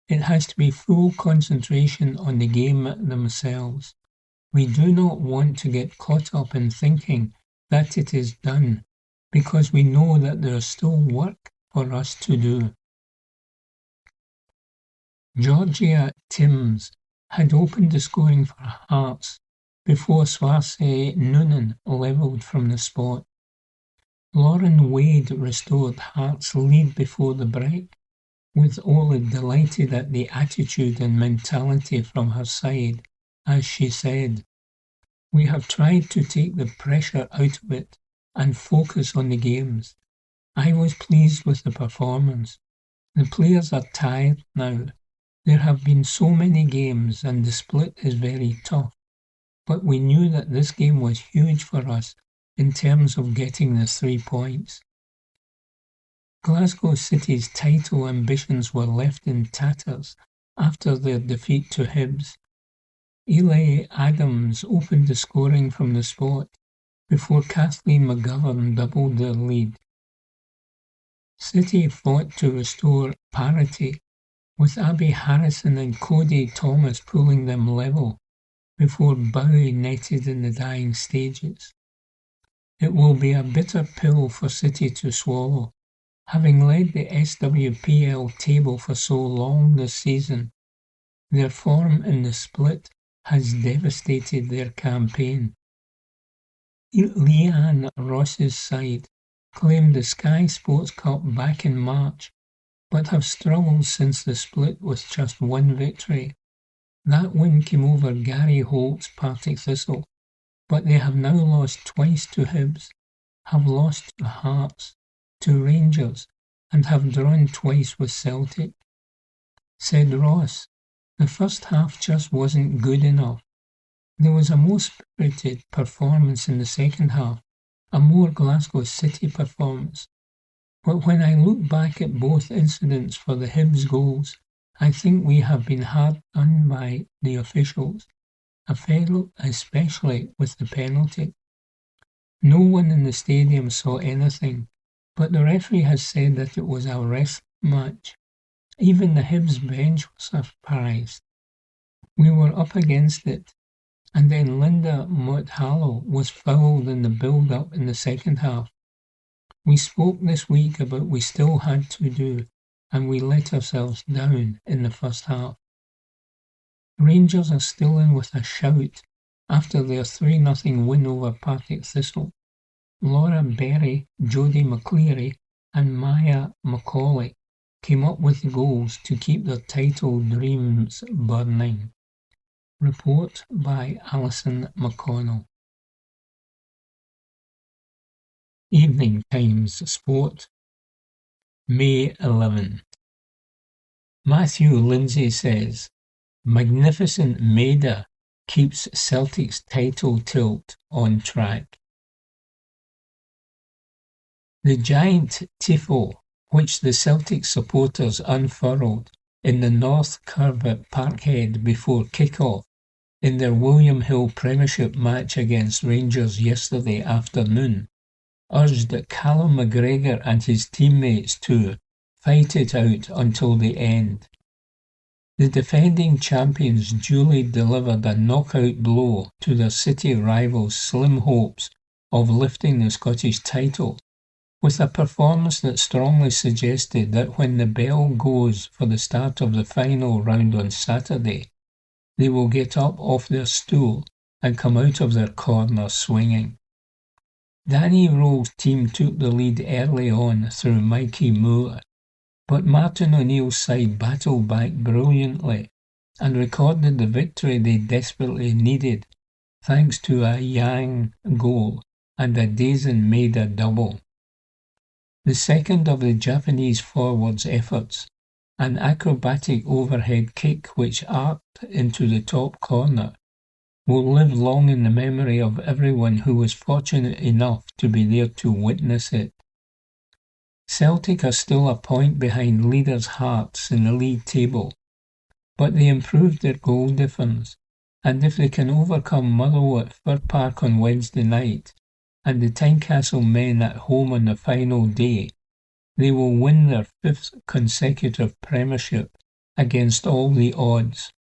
[SPEAKER 2] It has to be full concentration on the game themselves. We do not want to get caught up in thinking that it is done, because we know that there is still work for us to do." Georgia Timms had opened the scoring for Hearts before Swarsea Noonan levelled from the spot. Lauren Wade restored Hearts' lead before the break, with Ola delighted at the attitude and mentality from her side, as she said, "We have tried to take the pressure out of it and focus on the games. I was pleased with the performance. The players are tired now. There have been so many games and the split is very tough, but we knew that this game was huge for us in terms of getting the 3 points." Glasgow City's title ambitions were left in tatters after their defeat to Hibs. Eli Adams opened the scoring from the spot before Kathleen McGovern doubled their lead. City fought to restore parity, with Abby Harrison and Cody Thomas pulling them level before Bowie netted in the dying stages. It will be a bitter pill for City to swallow, having led the SWPL table for so long this season. Their form in the split has devastated their campaign. Leanne Ross's side claimed the Sky Sports Cup back in March, but have struggled since the split with just 1 victory. That win came over Gary Holt's Partick Thistle, but they have now lost twice to Hibs, have lost to Hearts, to Rangers, and have drawn twice with Celtic. Said Ross, "The first half just wasn't good enough. There was a more spirited performance in the second half, a more Glasgow City performance. But when I look back at both incidents for the Hibs goals, I think we have been hard done by the officials, especially with the penalty. No one in the stadium saw anything, but the referee has said that it was a wrestling match. Even the Hibs bench was surprised. We were up against it, and then Linda Mothallo was fouled in the build-up in the second half. We spoke this week about we still had to do, and we let ourselves down in the first half. Rangers are still in with a shout after their 3-0 win over Partick Thistle. Laura Berry, Jodie McCleary and Maya Macaulay came up with the goals to keep their title dreams burning. Report by Alison McConnell. Evening Times Sport, May 11. Matthew Lindsay says, "Magnificent Maida keeps Celtic's title tilt on track." The giant tifo which the Celtic supporters unfurled in the North Curve at Parkhead before kick-off in their William Hill Premiership match against Rangers yesterday afternoon urged Callum McGregor and his teammates to fight it out until the end. The defending champions duly delivered a knockout blow to their City rivals' slim hopes of lifting the Scottish title, with a performance that strongly suggested that when the bell goes for the start of the final round on Saturday, they will get up off their stool and come out of their corner swinging. Danny Rowe's team took the lead early on through Mikey Moore, but Martin O'Neill's side battled back brilliantly and recorded the victory they desperately needed thanks to a Yang goal and a Dazen made a double. The second of the Japanese forwards' efforts, an acrobatic overhead kick which arced into the top corner, will live long in the memory of everyone who was fortunate enough to be there to witness it. Celtic are still a point behind leaders' Hearts in the league table, but they improved their goal difference, and if they can overcome Motherwell at Fir Park on Wednesday night and the Tynecastle men at home on the final day, they will win their 5th consecutive Premiership against all the odds.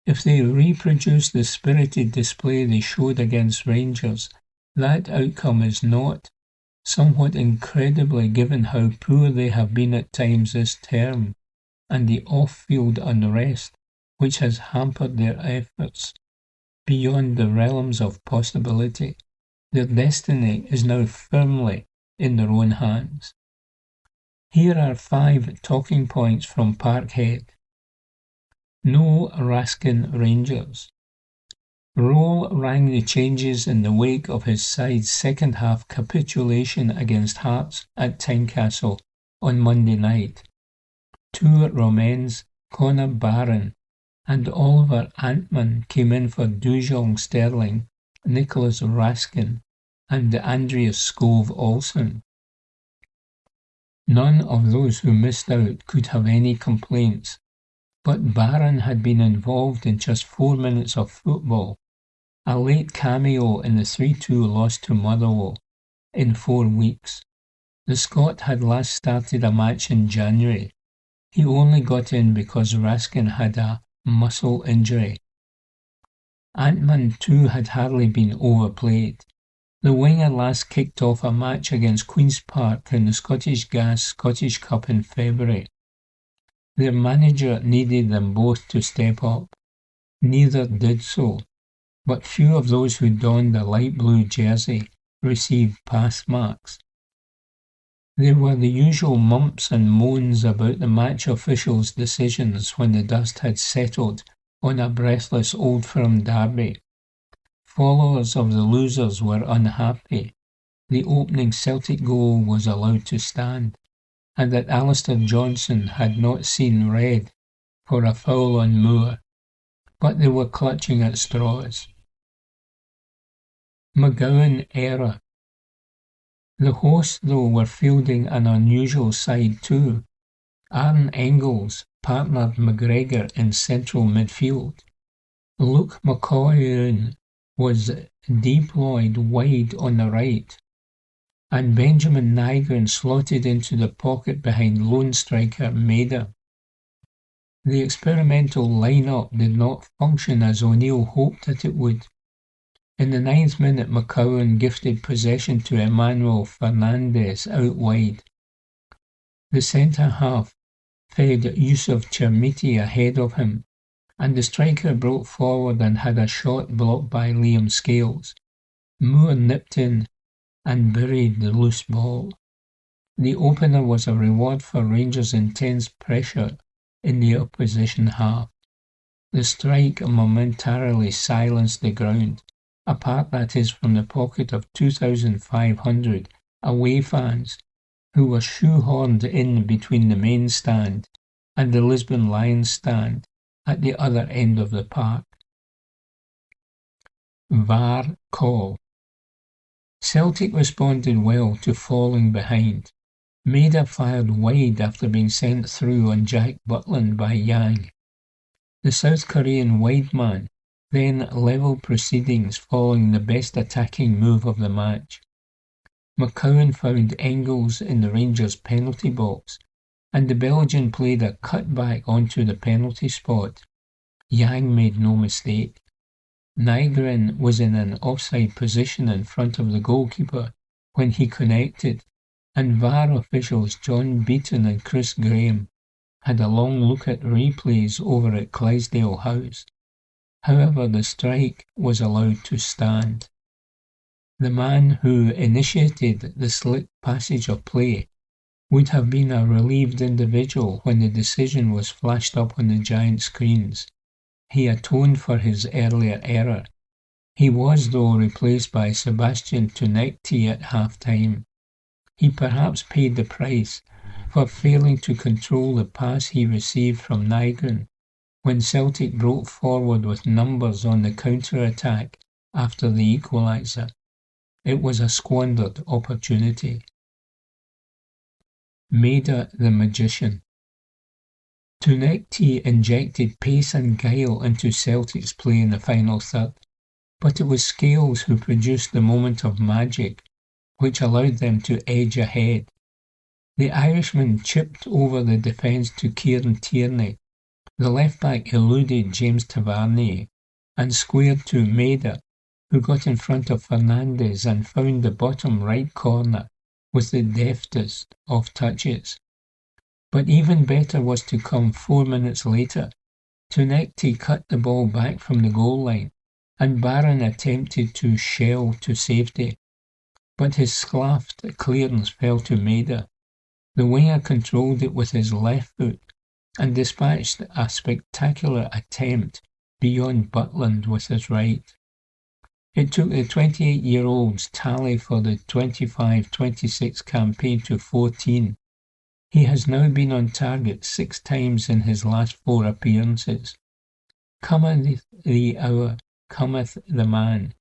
[SPEAKER 2] If they reproduce the spirited display they showed against Rangers, that outcome is not somewhat incredibly given how poor they have been at times this term, and the off-field unrest which has hampered their efforts beyond the realms of possibility. Their destiny is now firmly in their own hands. Here are 5 talking points from Parkhead. No Raskin Rangers. Roll rang the changes in the wake of his side's second-half capitulation against Hearts at Tynecastle on Monday night. 2 Romens, Conor Barron and Oliver Antman came in for Dujong Sterling, Nicholas Raskin and Andreas Skov Olsen. None of those who missed out could have any complaints, but Barron had been involved in just 4 minutes of football, a late cameo in the 3-2 loss to Motherwell in 4 weeks. The Scot had last started a match in January. He only got in because Raskin had a muscle injury. Antman too had hardly been overplayed. The winger last kicked off a match against Queen's Park in the Scottish Gas Scottish Cup in February. Their manager needed them both to step up. Neither did so, but few of those who donned the light blue jersey received pass marks. There were the usual mumps and moans about the match officials' decisions when the dust had settled on a breathless Old Firm derby. Followers of the losers were unhappy. The opening Celtic goal was allowed to stand, and that Alistair Johnson had not seen red for a foul on Moore, but they were clutching at straws. McGowan error. The hosts, though, were fielding an unusual side too. Aaron Engels partnered McGregor in central midfield. Luke McCowan was deployed wide on the right, and Benjamin Nygren slotted into the pocket behind lone striker Maida. The experimental line-up did not function as O'Neill hoped that it would. In the 9th minute, McCowan gifted possession to Emmanuel Fernandez out wide. The centre-half fed Yusuf Chermiti ahead of him, and the striker broke forward and had a shot blocked by Liam Scales. Moore nipped in and buried the loose ball. The opener was a reward for Rangers' intense pressure in the opposition half. The strike momentarily silenced the ground, apart that is from the pocket of 2,500 away fans who were shoehorned in between the main stand and the Lisbon Lions stand at the other end of the park. VAR call. Celtic responded well to falling behind. Maida fired wide after being sent through on Jack Butland by Yang. The South Korean wide man then levelled proceedings following the best attacking move of the match. McCowan found Engels in the Rangers' penalty box, and the Belgian played a cutback onto the penalty spot. Yang made no mistake. Nygren was in an offside position in front of the goalkeeper when he connected, and VAR officials John Beaton and Chris Graham had a long look at replays over at Clydesdale House. However, the strike was allowed to stand. The man who initiated the slick passage of play would have been a relieved individual when the decision was flashed up on the giant screens. He atoned for his earlier error. He was, though, replaced by Sebastian Tunekti at half-time. He perhaps paid the price for failing to control the pass he received from Nygren when Celtic broke forward with numbers on the counter-attack after the equaliser. It was a squandered opportunity. Maida the Magician. Tunekti injected pace and guile into Celtic's play in the final third, but it was Scales who produced the moment of magic, which allowed them to edge ahead. The Irishman chipped over the defence to Kieran Tierney. The left-back eluded James Tavernier and squared to Maida, who got in front of Fernandes and found the bottom right corner with the deftest of touches. But even better was to come 4 minutes later. Tunekti cut the ball back from the goal line, and Barron attempted to shell to safety, but his sclaffed clearance fell to Maida. The winger controlled it with his left foot and dispatched a spectacular attempt beyond Butland with his right. It took the 28-year-old's tally for the 25-26 campaign to 14. He has now been on target 6 times in his last 4 appearances. Cometh the hour, cometh the man.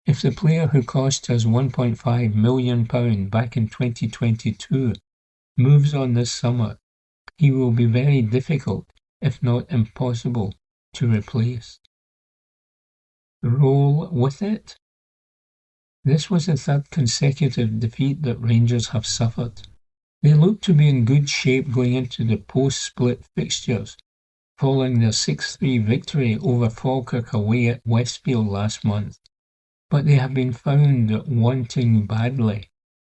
[SPEAKER 2] If the player who cost us £1.5 million back in 2022 moves on this summer, he will be very difficult, if not impossible, to replace. Roll with it? This was the 3rd consecutive defeat that Rangers have suffered. They looked to be in good shape going into the post-split fixtures, following their 6-3 victory over Falkirk away at Westfield last month, but they have been found wanting badly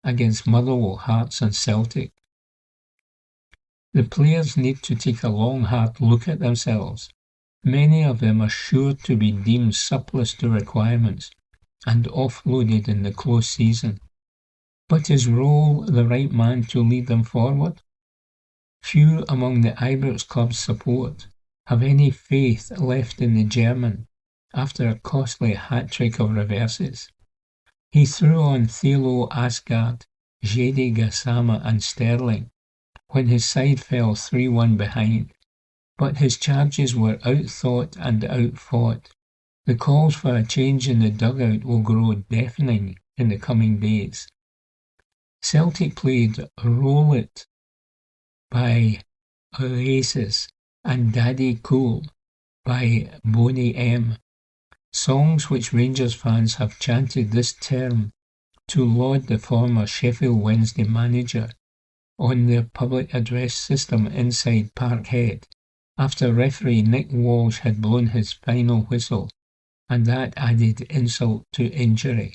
[SPEAKER 2] against Motherwell, Hearts and Celtic. The players need to take a long, hard look at themselves. Many of them are sure to be deemed surplus to requirements and offloaded in the close season. But is Roll the right man to lead them forward? Few among the Ibrox club's support have any faith left in the German after a costly hat-trick of reverses. He threw on Thilo Asgard, Jedi Gassama and Sterling when his side fell 3-1 behind, but his charges were outthought and outfought. The calls for a change in the dugout will grow deafening in the coming days. Celtic played Roll It by Oasis and Daddy Cool by Boney M, songs which Rangers fans have chanted this term to laud the former Sheffield Wednesday manager on their public address system inside Parkhead after referee Nick Walsh had blown his final whistle, and that added insult to injury.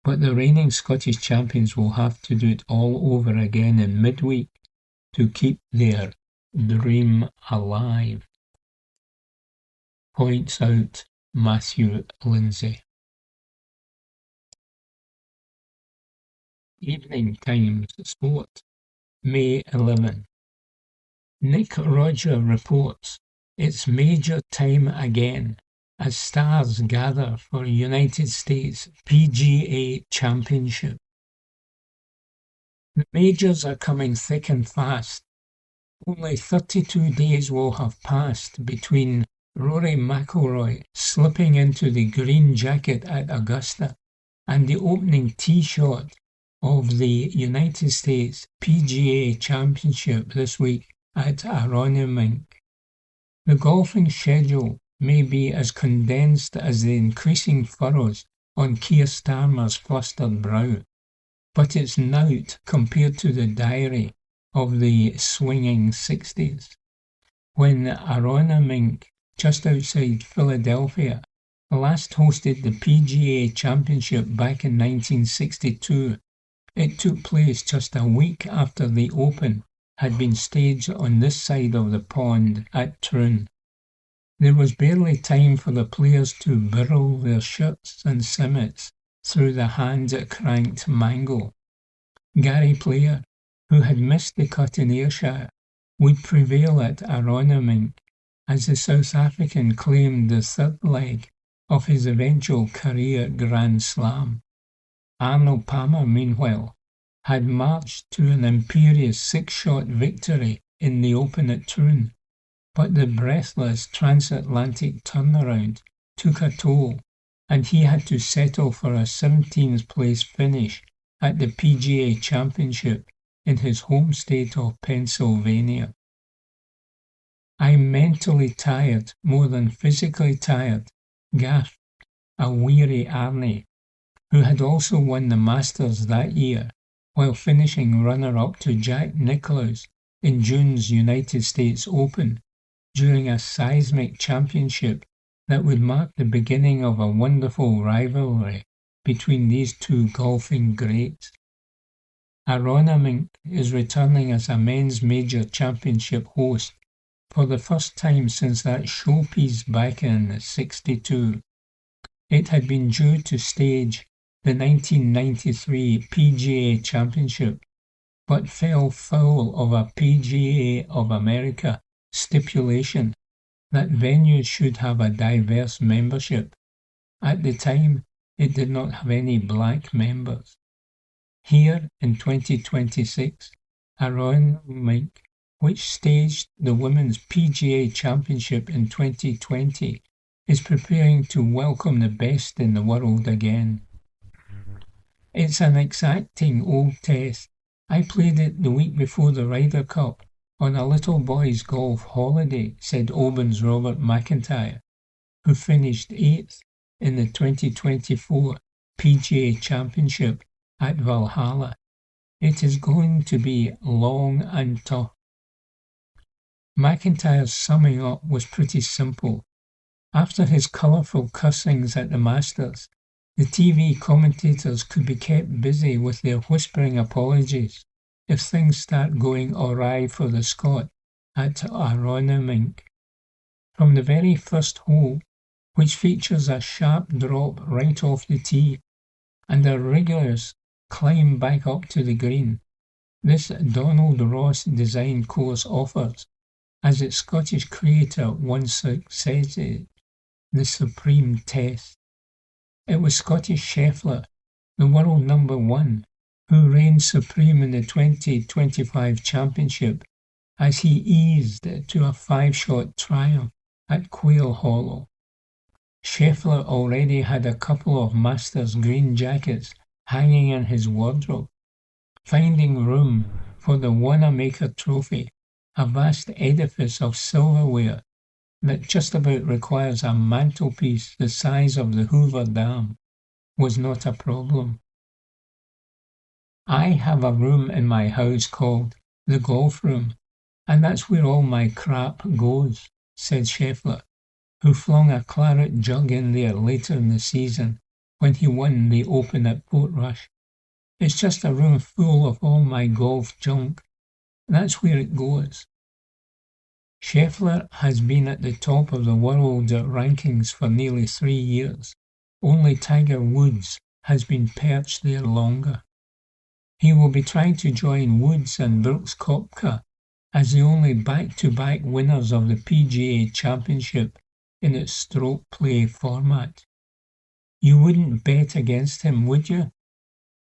[SPEAKER 2] But the reigning Scottish champions will have to do it all over again in midweek to keep their dream alive, points out Matthew Lindsay. Evening Times Sport, May 11. Nick Rodger reports it's major time again as stars gather for United States PGA Championship. The majors are coming thick and fast. Only 32 days will have passed between Rory McIlroy slipping into the green jacket at Augusta and the opening tee shot of the United States PGA Championship this week at Aronimink. The golfing schedule may be as condensed as the increasing furrows on Keir Starmer's flustered brow, but it's naught compared to the diary of the swinging 60s, when Aronimink, just outside Philadelphia, last hosted the PGA Championship back in 1962. It took place just a week after the Open had been staged on this side of the pond at Troon. There was barely time for the players to burrow their shirts and simmets through the hand-cranked mango. Gary Player, who had missed the cut in Ayrshire, would prevail at Aronimink as the South African claimed the 3rd leg of his eventual career Grand Slam. Arnold Palmer, meanwhile, had marched to an imperious 6-shot victory in the Open at Troon, but the breathless transatlantic turnaround took a toll, and he had to settle for a 17th place finish at the PGA Championship in his home state of Pennsylvania. "I'm mentally tired, more than physically tired," gasped a weary Arnie, who had also won the Masters that year, while finishing runner-up to Jack Nicklaus in June's United States Open during a seismic championship that would mark the beginning of a wonderful rivalry between these two golfing greats. Aronimink is returning as a men's major championship host for the first time since that showpiece back in '62. It had been due to stage the 1993 PGA Championship, but fell foul of a PGA of America stipulation that venues should have a diverse membership. At the time, it did not have any black members. Here, in 2026, Aronimink, which staged the Women's PGA Championship in 2020, is preparing to welcome the best in the world again. "It's an exacting old test. I played it the week before the Ryder Cup on a little boys' golf holiday," said Oban's Robert McIntyre, who finished 8th in the 2024 PGA Championship at Valhalla. "It is going to be long and tough." McIntyre's summing up was pretty simple. After his colourful cussings at the Masters, the TV commentators could be kept busy with their whispering apologies if things start going awry for the Scot at Aronimink. From the very first hole, which features a sharp drop right off the tee and a rigorous climb back up to the green, this Donald Ross designed course offers, as its Scottish creator once said it, the supreme test. It was Scottish Scheffler, the world number 1, who reigned supreme in the 2025 championship as he eased to a 5-shot triumph at Quail Hollow. Scheffler already had a couple of Masters green jackets hanging in his wardrobe, finding room for the Wanamaker Trophy, a vast edifice of silverware that just about requires a mantelpiece the size of the Hoover Dam, was not a problem. "I have a room in my house called the golf room, and that's where all my crap goes," said Scheffler, who flung a claret jug in there later in the season when he won the Open at Portrush. "It's just a room full of all my golf junk. That's where it goes." Scheffler has been at the top of the world rankings for nearly 3 years. Only Tiger Woods has been perched there longer. He will be trying to join Woods and Brooks Koepka as the only back-to-back winners of the PGA Championship in its stroke play format. You wouldn't bet against him, would you?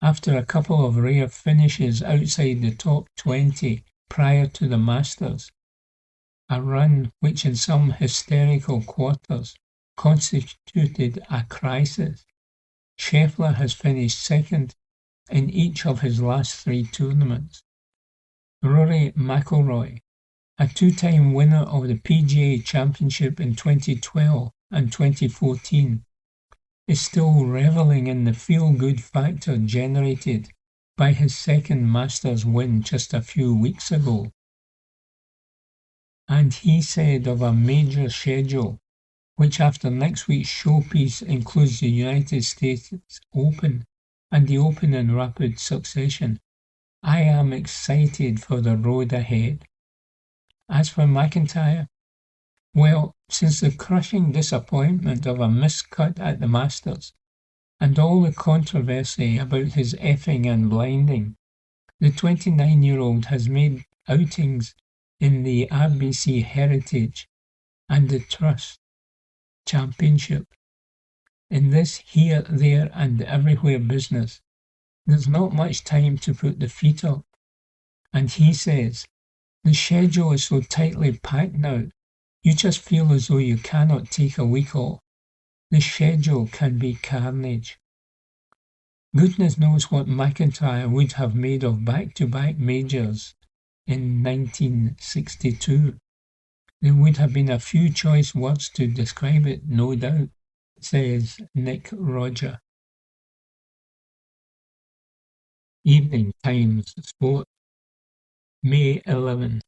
[SPEAKER 2] After a couple of rare finishes outside the top 20 prior to the Masters, a run which in some hysterical quarters constituted a crisis, Scheffler has finished second in each of his last 3 tournaments. Rory McIlroy, a 2-time winner of the PGA Championship in 2012 and 2014, is still reveling in the feel-good factor generated by his second Masters win just a few weeks ago. And he said of a major schedule, which after next week's showpiece includes the United States Open and the Open in rapid succession, "I am excited for the road ahead." As for McIntyre, well, since the crushing disappointment of a miscut at the Masters and all the controversy about his effing and blinding, the 29-year-old has made outings in the RBC Heritage and the Trust Championship. In this here, there and everywhere business, there's not much time to put the feet up. And he says, the schedule is so tightly packed now, you just feel as though you cannot take a week off. The schedule can be carnage. Goodness knows what McIntyre would have made of back-to-back majors in 1962. There would have been a few choice words to describe it, no doubt, says Nick Roger. Evening Times Sport, May 11.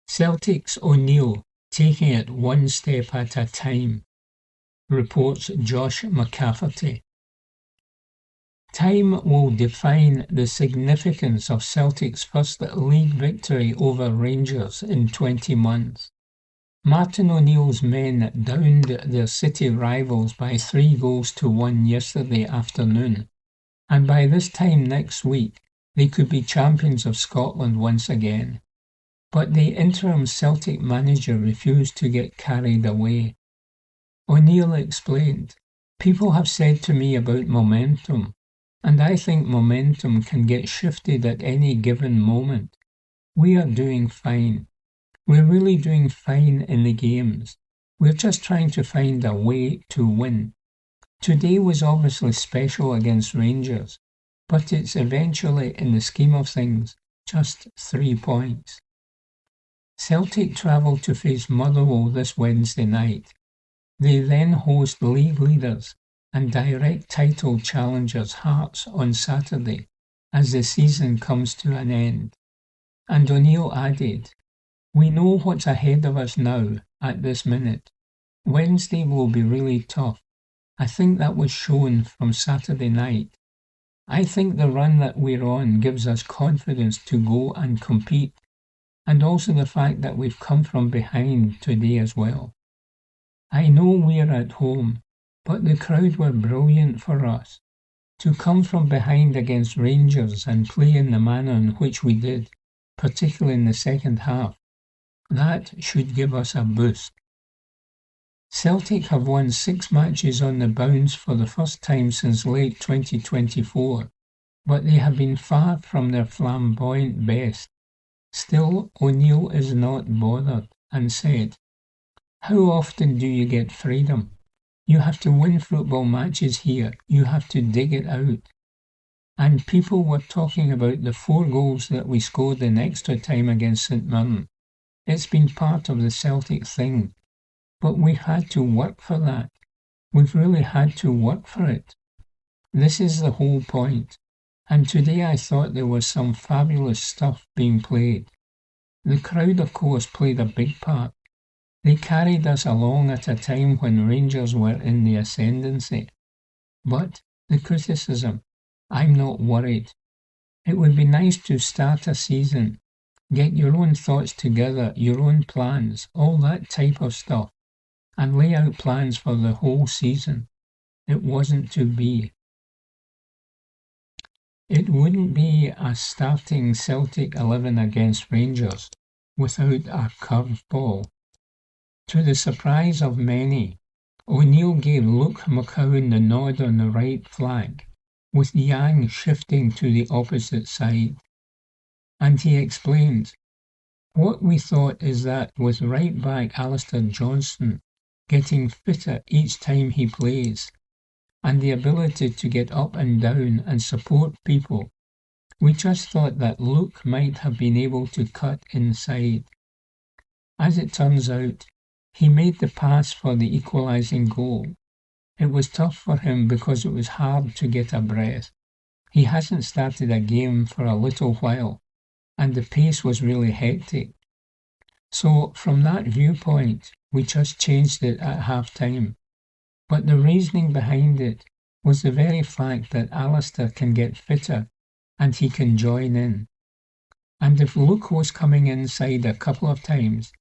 [SPEAKER 2] Celtic's O'Neill taking it one step at a time, reports Josh McCafferty. Time will define the significance of Celtic's first league victory over Rangers in 20 months. Martin O'Neill's men downed their city rivals by 3-1 yesterday afternoon, and by this time next week they could be champions of Scotland once again. But the interim Celtic manager refused to get carried away. O'Neill explained, "People have said to me about momentum, and I think momentum can get shifted at any given moment. We are doing fine. We're really doing fine in the games. We're just trying to find a way to win. Today was obviously special against Rangers, but it's eventually, in the scheme of things, just 3 points." Celtic travel to face Motherwell this Wednesday night. They then host league leaders and direct title challengers Hearts on Saturday as the season comes to an end. And O'Neill added, "We know what's ahead of us now at this minute. Wednesday will be really tough. I think that was shown from Saturday night. I think the run that we're on gives us confidence to go and compete, and also the fact that we've come from behind today as well. I know we're at home, but the crowd were brilliant for us. To come from behind against Rangers and play in the manner in which we did, particularly in the second half, that should give us a boost." Celtic have won 6 matches on the bounce for the first time since late 2024, but they have been far from their flamboyant best. Still, O'Neill is not bothered and said, "How often do you get freedom? You have to win football matches here. You have to dig it out. And people were talking about the 4 goals that we scored in extra time against St Mirren. It's been part of the Celtic thing. But we've had to work for that. We've really had to work for it. This is the whole point. And today I thought there was some fabulous stuff being played. The crowd, of course, played a big part. They carried us along at a time when Rangers were in the ascendancy. But the criticism, I'm not worried. It would be nice to start a season, get your own thoughts together, your own plans, all that type of stuff, and lay out plans for the whole season. It wasn't to be. It wouldn't be a starting Celtic 11 against Rangers without a curveball. To the surprise of many, O'Neill gave Luke McCowan the nod on the right flank, with Yang shifting to the opposite side. And he explained, "What we thought is that with right back Alistair Johnston getting fitter each time he plays, and the ability to get up and down and support people, we just thought that Luke might have been able to cut inside. As it turns out, he made the pass for the equalising goal. It was tough for him because it was hard to get a breath. He hasn't started a game for a little while, and the pace was really hectic. So from that viewpoint, we just changed it at half-time. But the reasoning behind it was the very fact that Alistair can get fitter and he can join in. And if Luke was coming inside a couple of times,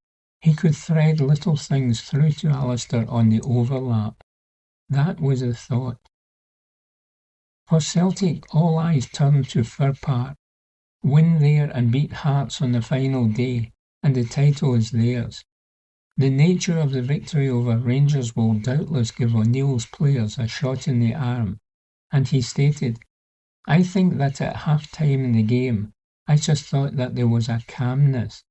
[SPEAKER 2] he could thread little things through to Alistair on the overlap. That was the thought." For Celtic, all eyes turned to Fir Park. Win there and beat Hearts on the final day, and the title is theirs. The nature of the victory over Rangers will doubtless give O'Neill's players a shot in the arm, and he stated, I think that at half-time in the game, I just thought that there was a calmness.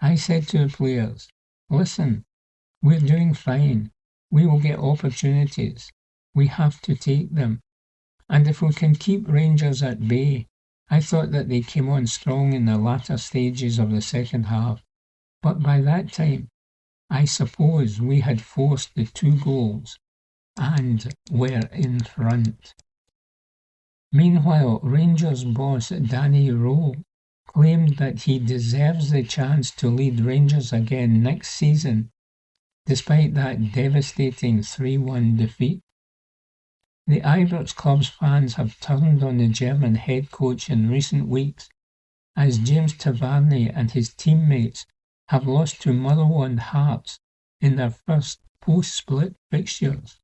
[SPEAKER 2] I said to the players, listen, we're doing fine. We will get opportunities. We have to take them. And if we can keep Rangers at bay, I thought that they came on strong in the latter stages of the second half. But by that time, I suppose we had forced the 2 goals and were in front. Meanwhile, Rangers boss Danny Rowe claimed that he deserves the chance to lead Rangers again next season, despite that devastating 3-1 defeat. The Ibrox club's fans have turned on the German head coach in recent weeks, as James Tavernier and his teammates have lost to Motherwell and Hearts in their first post-split fixtures.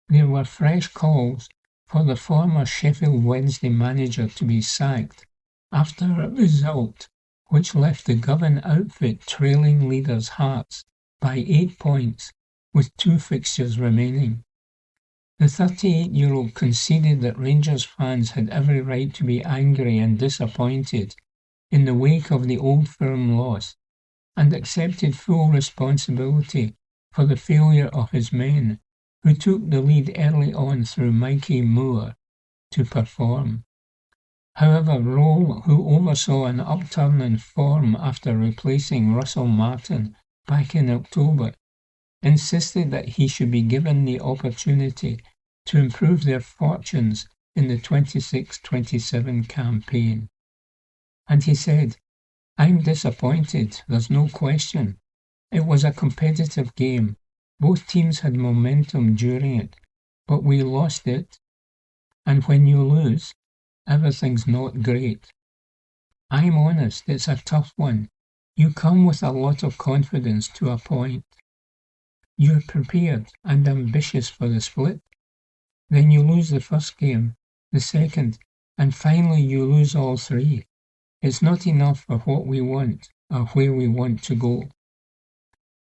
[SPEAKER 2] There were fresh calls for the former Sheffield Wednesday manager to be sacked after a result which left the Govan outfit trailing leaders Hearts by 8 points with 2 fixtures remaining. The 38-year-old conceded that Rangers fans had every right to be angry and disappointed in the wake of the Old Firm loss, and accepted full responsibility for the failure of his men, who took the lead early on through Mikey Moore, to perform. However, Rowe, who oversaw an upturn in form after replacing Russell Martin back in October, insisted that he should be given the opportunity to improve their fortunes in the 26-27 campaign. And he said, I'm disappointed, there's no question. It was a competitive game. Both teams had momentum during it, but we lost it. And when you lose, everything's not great. I'm honest, it's a tough one. You come with a lot of confidence to a point. You're prepared and ambitious for the split. Then you lose the first game, the second, and finally you lose all 3. It's not enough for what we want or where we want to go.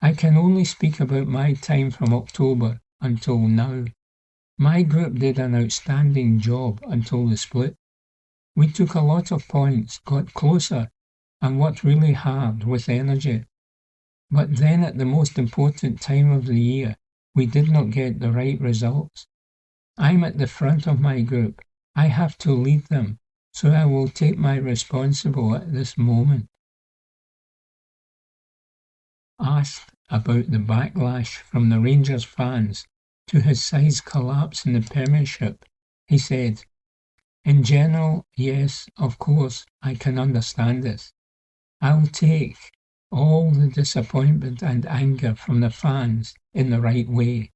[SPEAKER 2] I can only speak about my time from October until now. My group did an outstanding job until the split. We took a lot of points, got closer, and worked really hard with energy. But then at the most important time of the year, we did not get the right results. I'm at the front of my group. I have to lead them, so I will take my responsibility at this moment. Asked about the backlash from the Rangers fans to his side's collapse in the Premiership, he said, in general, yes, of course, I can understand this. I'll take all the disappointment and anger from the fans in the right way.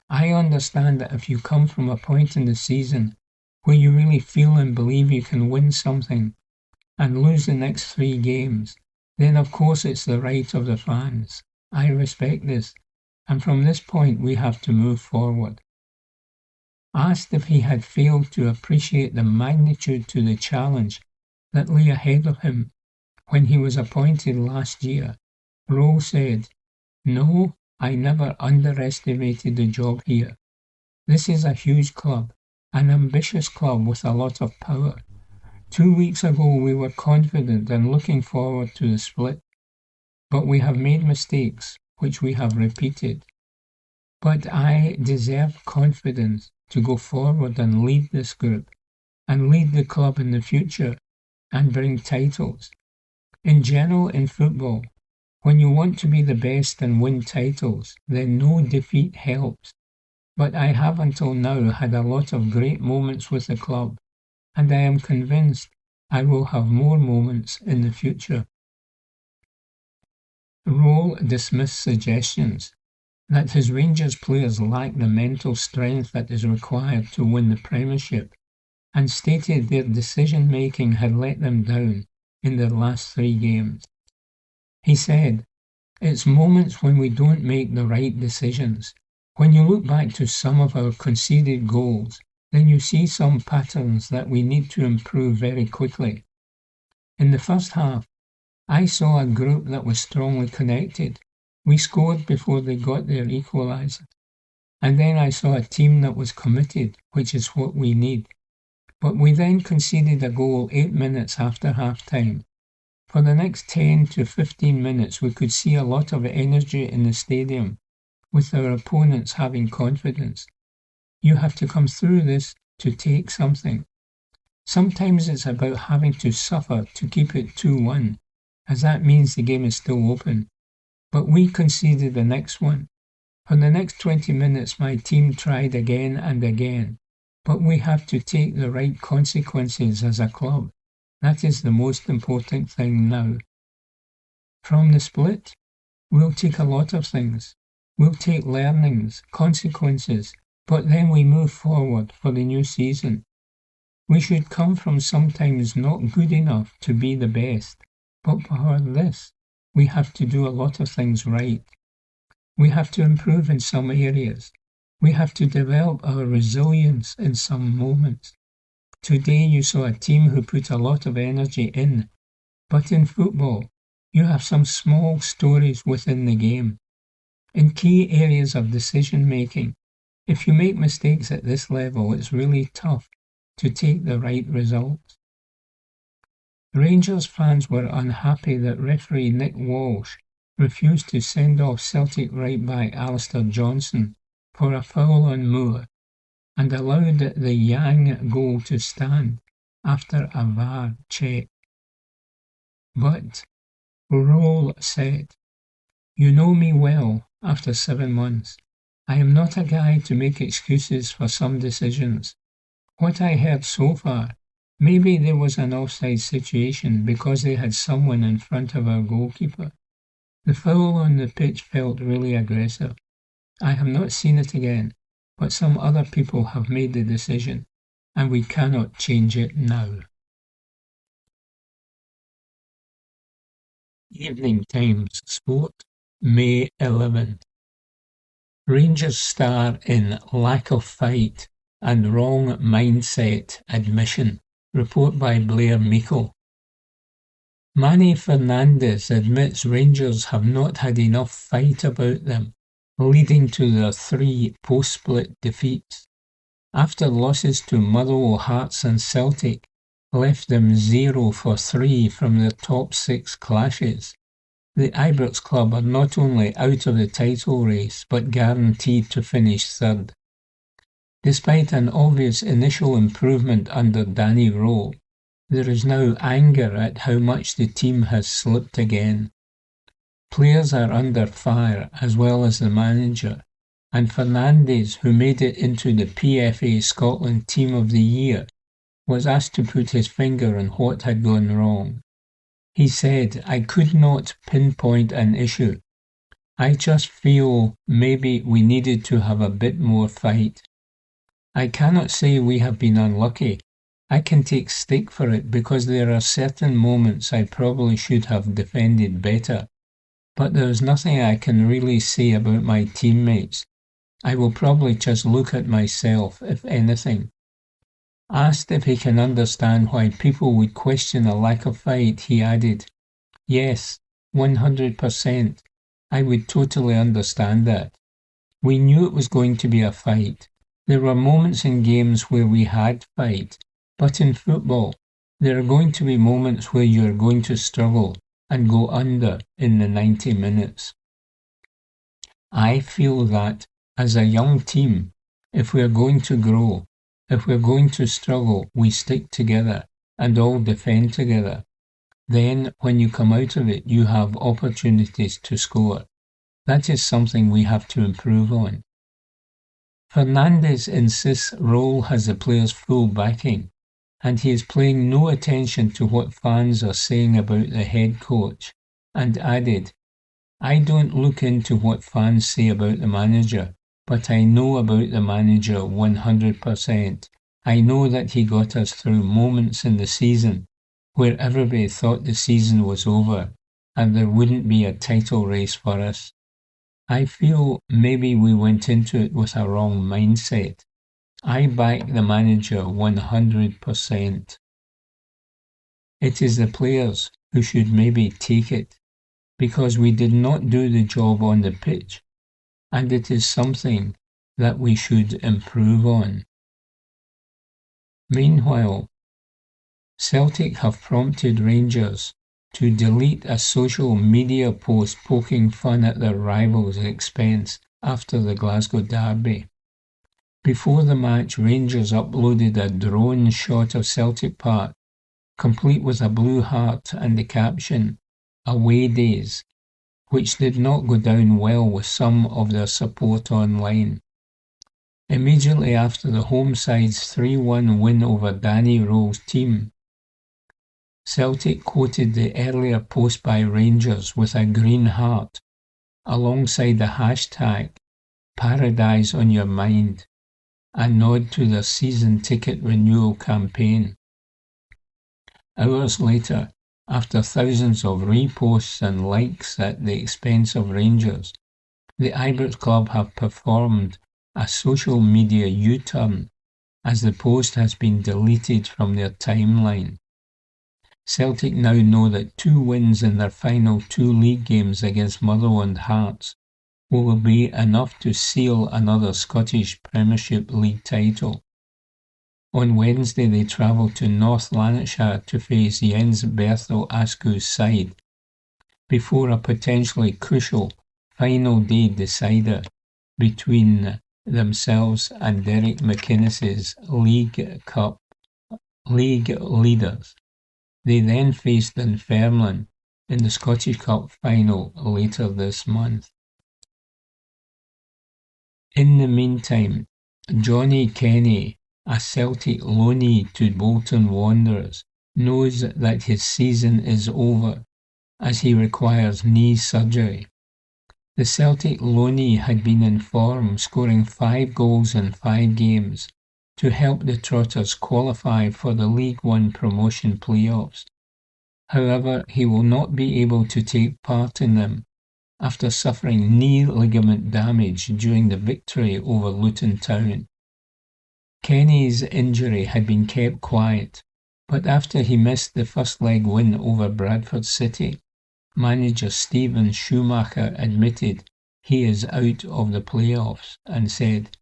[SPEAKER 2] I understand that if you come from a point in the season where you really feel and believe you can win something and lose the next 3 games, then of course it's the right of the fans. I respect this, and from this point we have to move forward. Asked if he had failed to appreciate the magnitude to the challenge that lay ahead of him when he was appointed last year, Rowe said, No, I never underestimated the job here. This is a huge club, an ambitious club with a lot of power. 2 weeks ago we were confident and looking forward to the split, but we have made mistakes, which we have repeated. But I deserve confidence to go forward and lead this group, and lead the club in the future, and bring titles. In general, in football, when you want to be the best and win titles, then no defeat helps. But I have until now had a lot of great moments with the club, and I am convinced I will have more moments in the future. Rowe dismissed suggestions that his Rangers players lack the mental strength that is required to win the Premiership, and stated their decision-making had let them down in their last 3 games. He said, It's moments when we don't make the right decisions. When you look back to some of our conceded goals, then you see some patterns that we need to improve very quickly. In the first half, I saw a group that was strongly connected. We scored before they got their equaliser. And then I saw a team that was committed, which is what we need. But we then conceded a goal 8 minutes after half-time. For the next 10 to 15 minutes we could see a lot of energy in the stadium, with our opponents having confidence. You have to come through this to take something. Sometimes it's about having to suffer to keep it 2-1, as that means the game is still open. But we conceded the next one. For the next 20 minutes my team tried again and again. But we have to take the right consequences as a club. That is the most important thing now. From the split, we'll take a lot of things. We'll take learnings, consequences, but then we move forward for the new season. We should come from sometimes not good enough to be the best, but for this, we have to do a lot of things right. We have to improve in some areas. We have to develop our resilience in some moments. Today you saw a team who put a lot of energy in, but in football, you have some small stories within the game. In key areas of decision making, if you make mistakes at this level, it's really tough to take the right results. Rangers fans were unhappy that referee Nick Walsh refused to send off Celtic right back Alistair Johnson for a foul on Moore and allowed the Yang goal to stand after a VAR check. But Roll said, "You know me well after 7 months. I am not a guy to make excuses for some decisions. What I heard so far, maybe there was an offside situation because they had someone in front of our goalkeeper. The foul on the pitch felt really aggressive. I have not seen it again, but some other people have made the decision, and we cannot change it now." Evening Times Sport, May 11. Rangers star in lack of fight and wrong mindset admission. Report by Blair Meikle. Manny Fernandes admits Rangers have not had enough fight about them, leading to their 3 post-split defeats. After losses to Motherwell, Hearts and Celtic left them 0 for 3 from their top 6 clashes, the Ibrox club are not only out of the title race but guaranteed to finish 3rd. Despite an obvious initial improvement under Danny Rowe, there is now anger at how much the team has slipped again. Players are under fire as well as the manager, and Fernandes, who made it into the PFA Scotland Team of the Year, was asked to put his finger on what had gone wrong. He said, "I could not pinpoint an issue. I just feel maybe we needed to have a bit more fight. I cannot say we have been unlucky. I can take stick for it because there are certain moments I probably should have defended better. But there is nothing I can really say about my teammates. I will probably just look at myself, if anything." Asked if he can understand why people would question a lack of fight, he added, "Yes, 100%. I would totally understand that. We knew it was going to be a fight. There were moments in games where we had fight, but in football, there are going to be moments where you are going to struggle and go under in the 90 minutes. I feel that, as a young team, if we are going to grow, if we're going to struggle, we stick together and all defend together. Then, when you come out of it, you have opportunities to score. That is something we have to improve on." Fernandes insists Roll has the players' full backing, and he is paying no attention to what fans are saying about the head coach, and added, "I don't look into what fans say about the manager, but I know about the manager 100%. I know that he got us through moments in the season where everybody thought the season was over and there wouldn't be a title race for us. I feel maybe we went into it with a wrong mindset. I back the manager 100%. It is the players who should maybe take it, because we did not do the job on the pitch, and it is something that we should improve on. Meanwhile, Celtic have prompted Rangers to delete a social media post poking fun at their rivals' expense after the Glasgow derby. Before the match, Rangers uploaded a drone shot of Celtic Park, complete with a blue heart and the caption, "Away Days," which did not go down well with some of their support online. Immediately after the home side's 3-1 win over Danny Rowe's team, Celtic quoted the earlier post by Rangers with a green heart, alongside the hashtag Paradise on Your Mind, a nod to their season ticket renewal campaign. Hours later, after thousands of reposts and likes at the expense of Rangers, the Ibrox club have performed a social media U-turn as the post has been deleted from their timeline. Celtic now know that 2 wins in their final 2 league games against Motherwell and Hearts will be enough to seal another Scottish Premiership League title. On Wednesday they travel to North Lanarkshire to face Jens Berthel Asku's side, before a potentially crucial final day decider between themselves and Derek McInnes's League Cup league leaders. They then face Dunfermline in the Scottish Cup final later this month. In the meantime, Johnny Kenny, a Celtic loanee to Bolton Wanderers, knows that his season is over as he requires knee surgery. The Celtic loanee had been in form, scoring 5 goals in 5 games to help the Trotters qualify for the League One promotion playoffs. However, he will not be able to take part in them after suffering knee ligament damage during the victory over Luton Town. Kenny's injury had been kept quiet, but after he missed the first leg win over Bradford City, manager Steven Schumacher admitted he is out of the playoffs and said,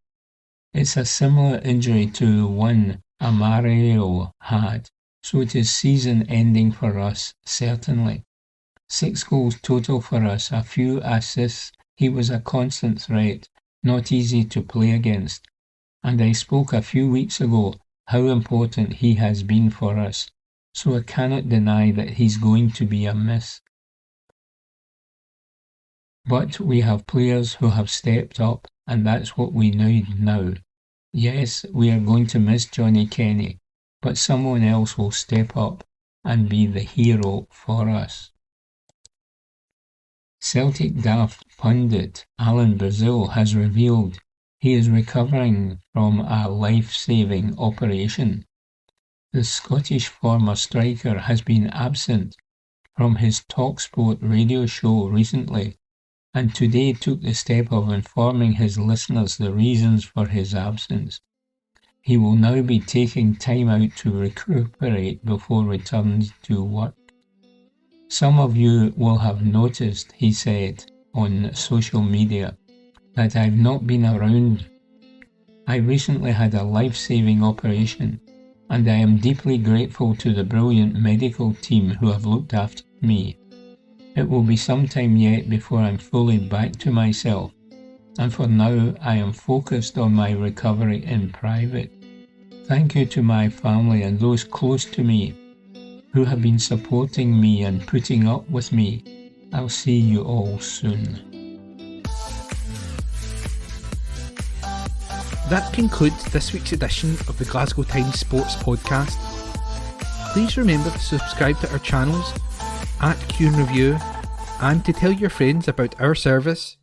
[SPEAKER 2] "It's a similar injury to one Amario had, so it is season ending for us, certainly. 6 goals total for us, a few assists. He was a constant threat, not easy to play against. And I spoke a few weeks ago how important he has been for us, so I cannot deny that he's going to be a miss. But we have players who have stepped up, and that's what we need now. Yes, we are going to miss Johnny Kenny, but someone else will step up and be the hero for us." Celtic daft pundit Alan Brazil has revealed he is recovering from a life-saving operation. The Scottish former striker has been absent from his TalkSport radio show recently, and today took the step of informing his listeners the reasons for his absence. He will now be taking time out to recuperate before returning to work. "Some of you will have noticed," he said on social media, "that I've not been around. I recently had a life-saving operation, and I am deeply grateful to the brilliant medical team who have looked after me. It will be some time yet before I'm fully back to myself, and for now I am focused on my recovery in private. Thank you to my family and those close to me who have been supporting me and putting up with me. I'll see you all soon."
[SPEAKER 1] That concludes this week's edition of the Glasgow Times Sports Podcast. Please remember to subscribe to our channels at Q and Review, and to tell your friends about our service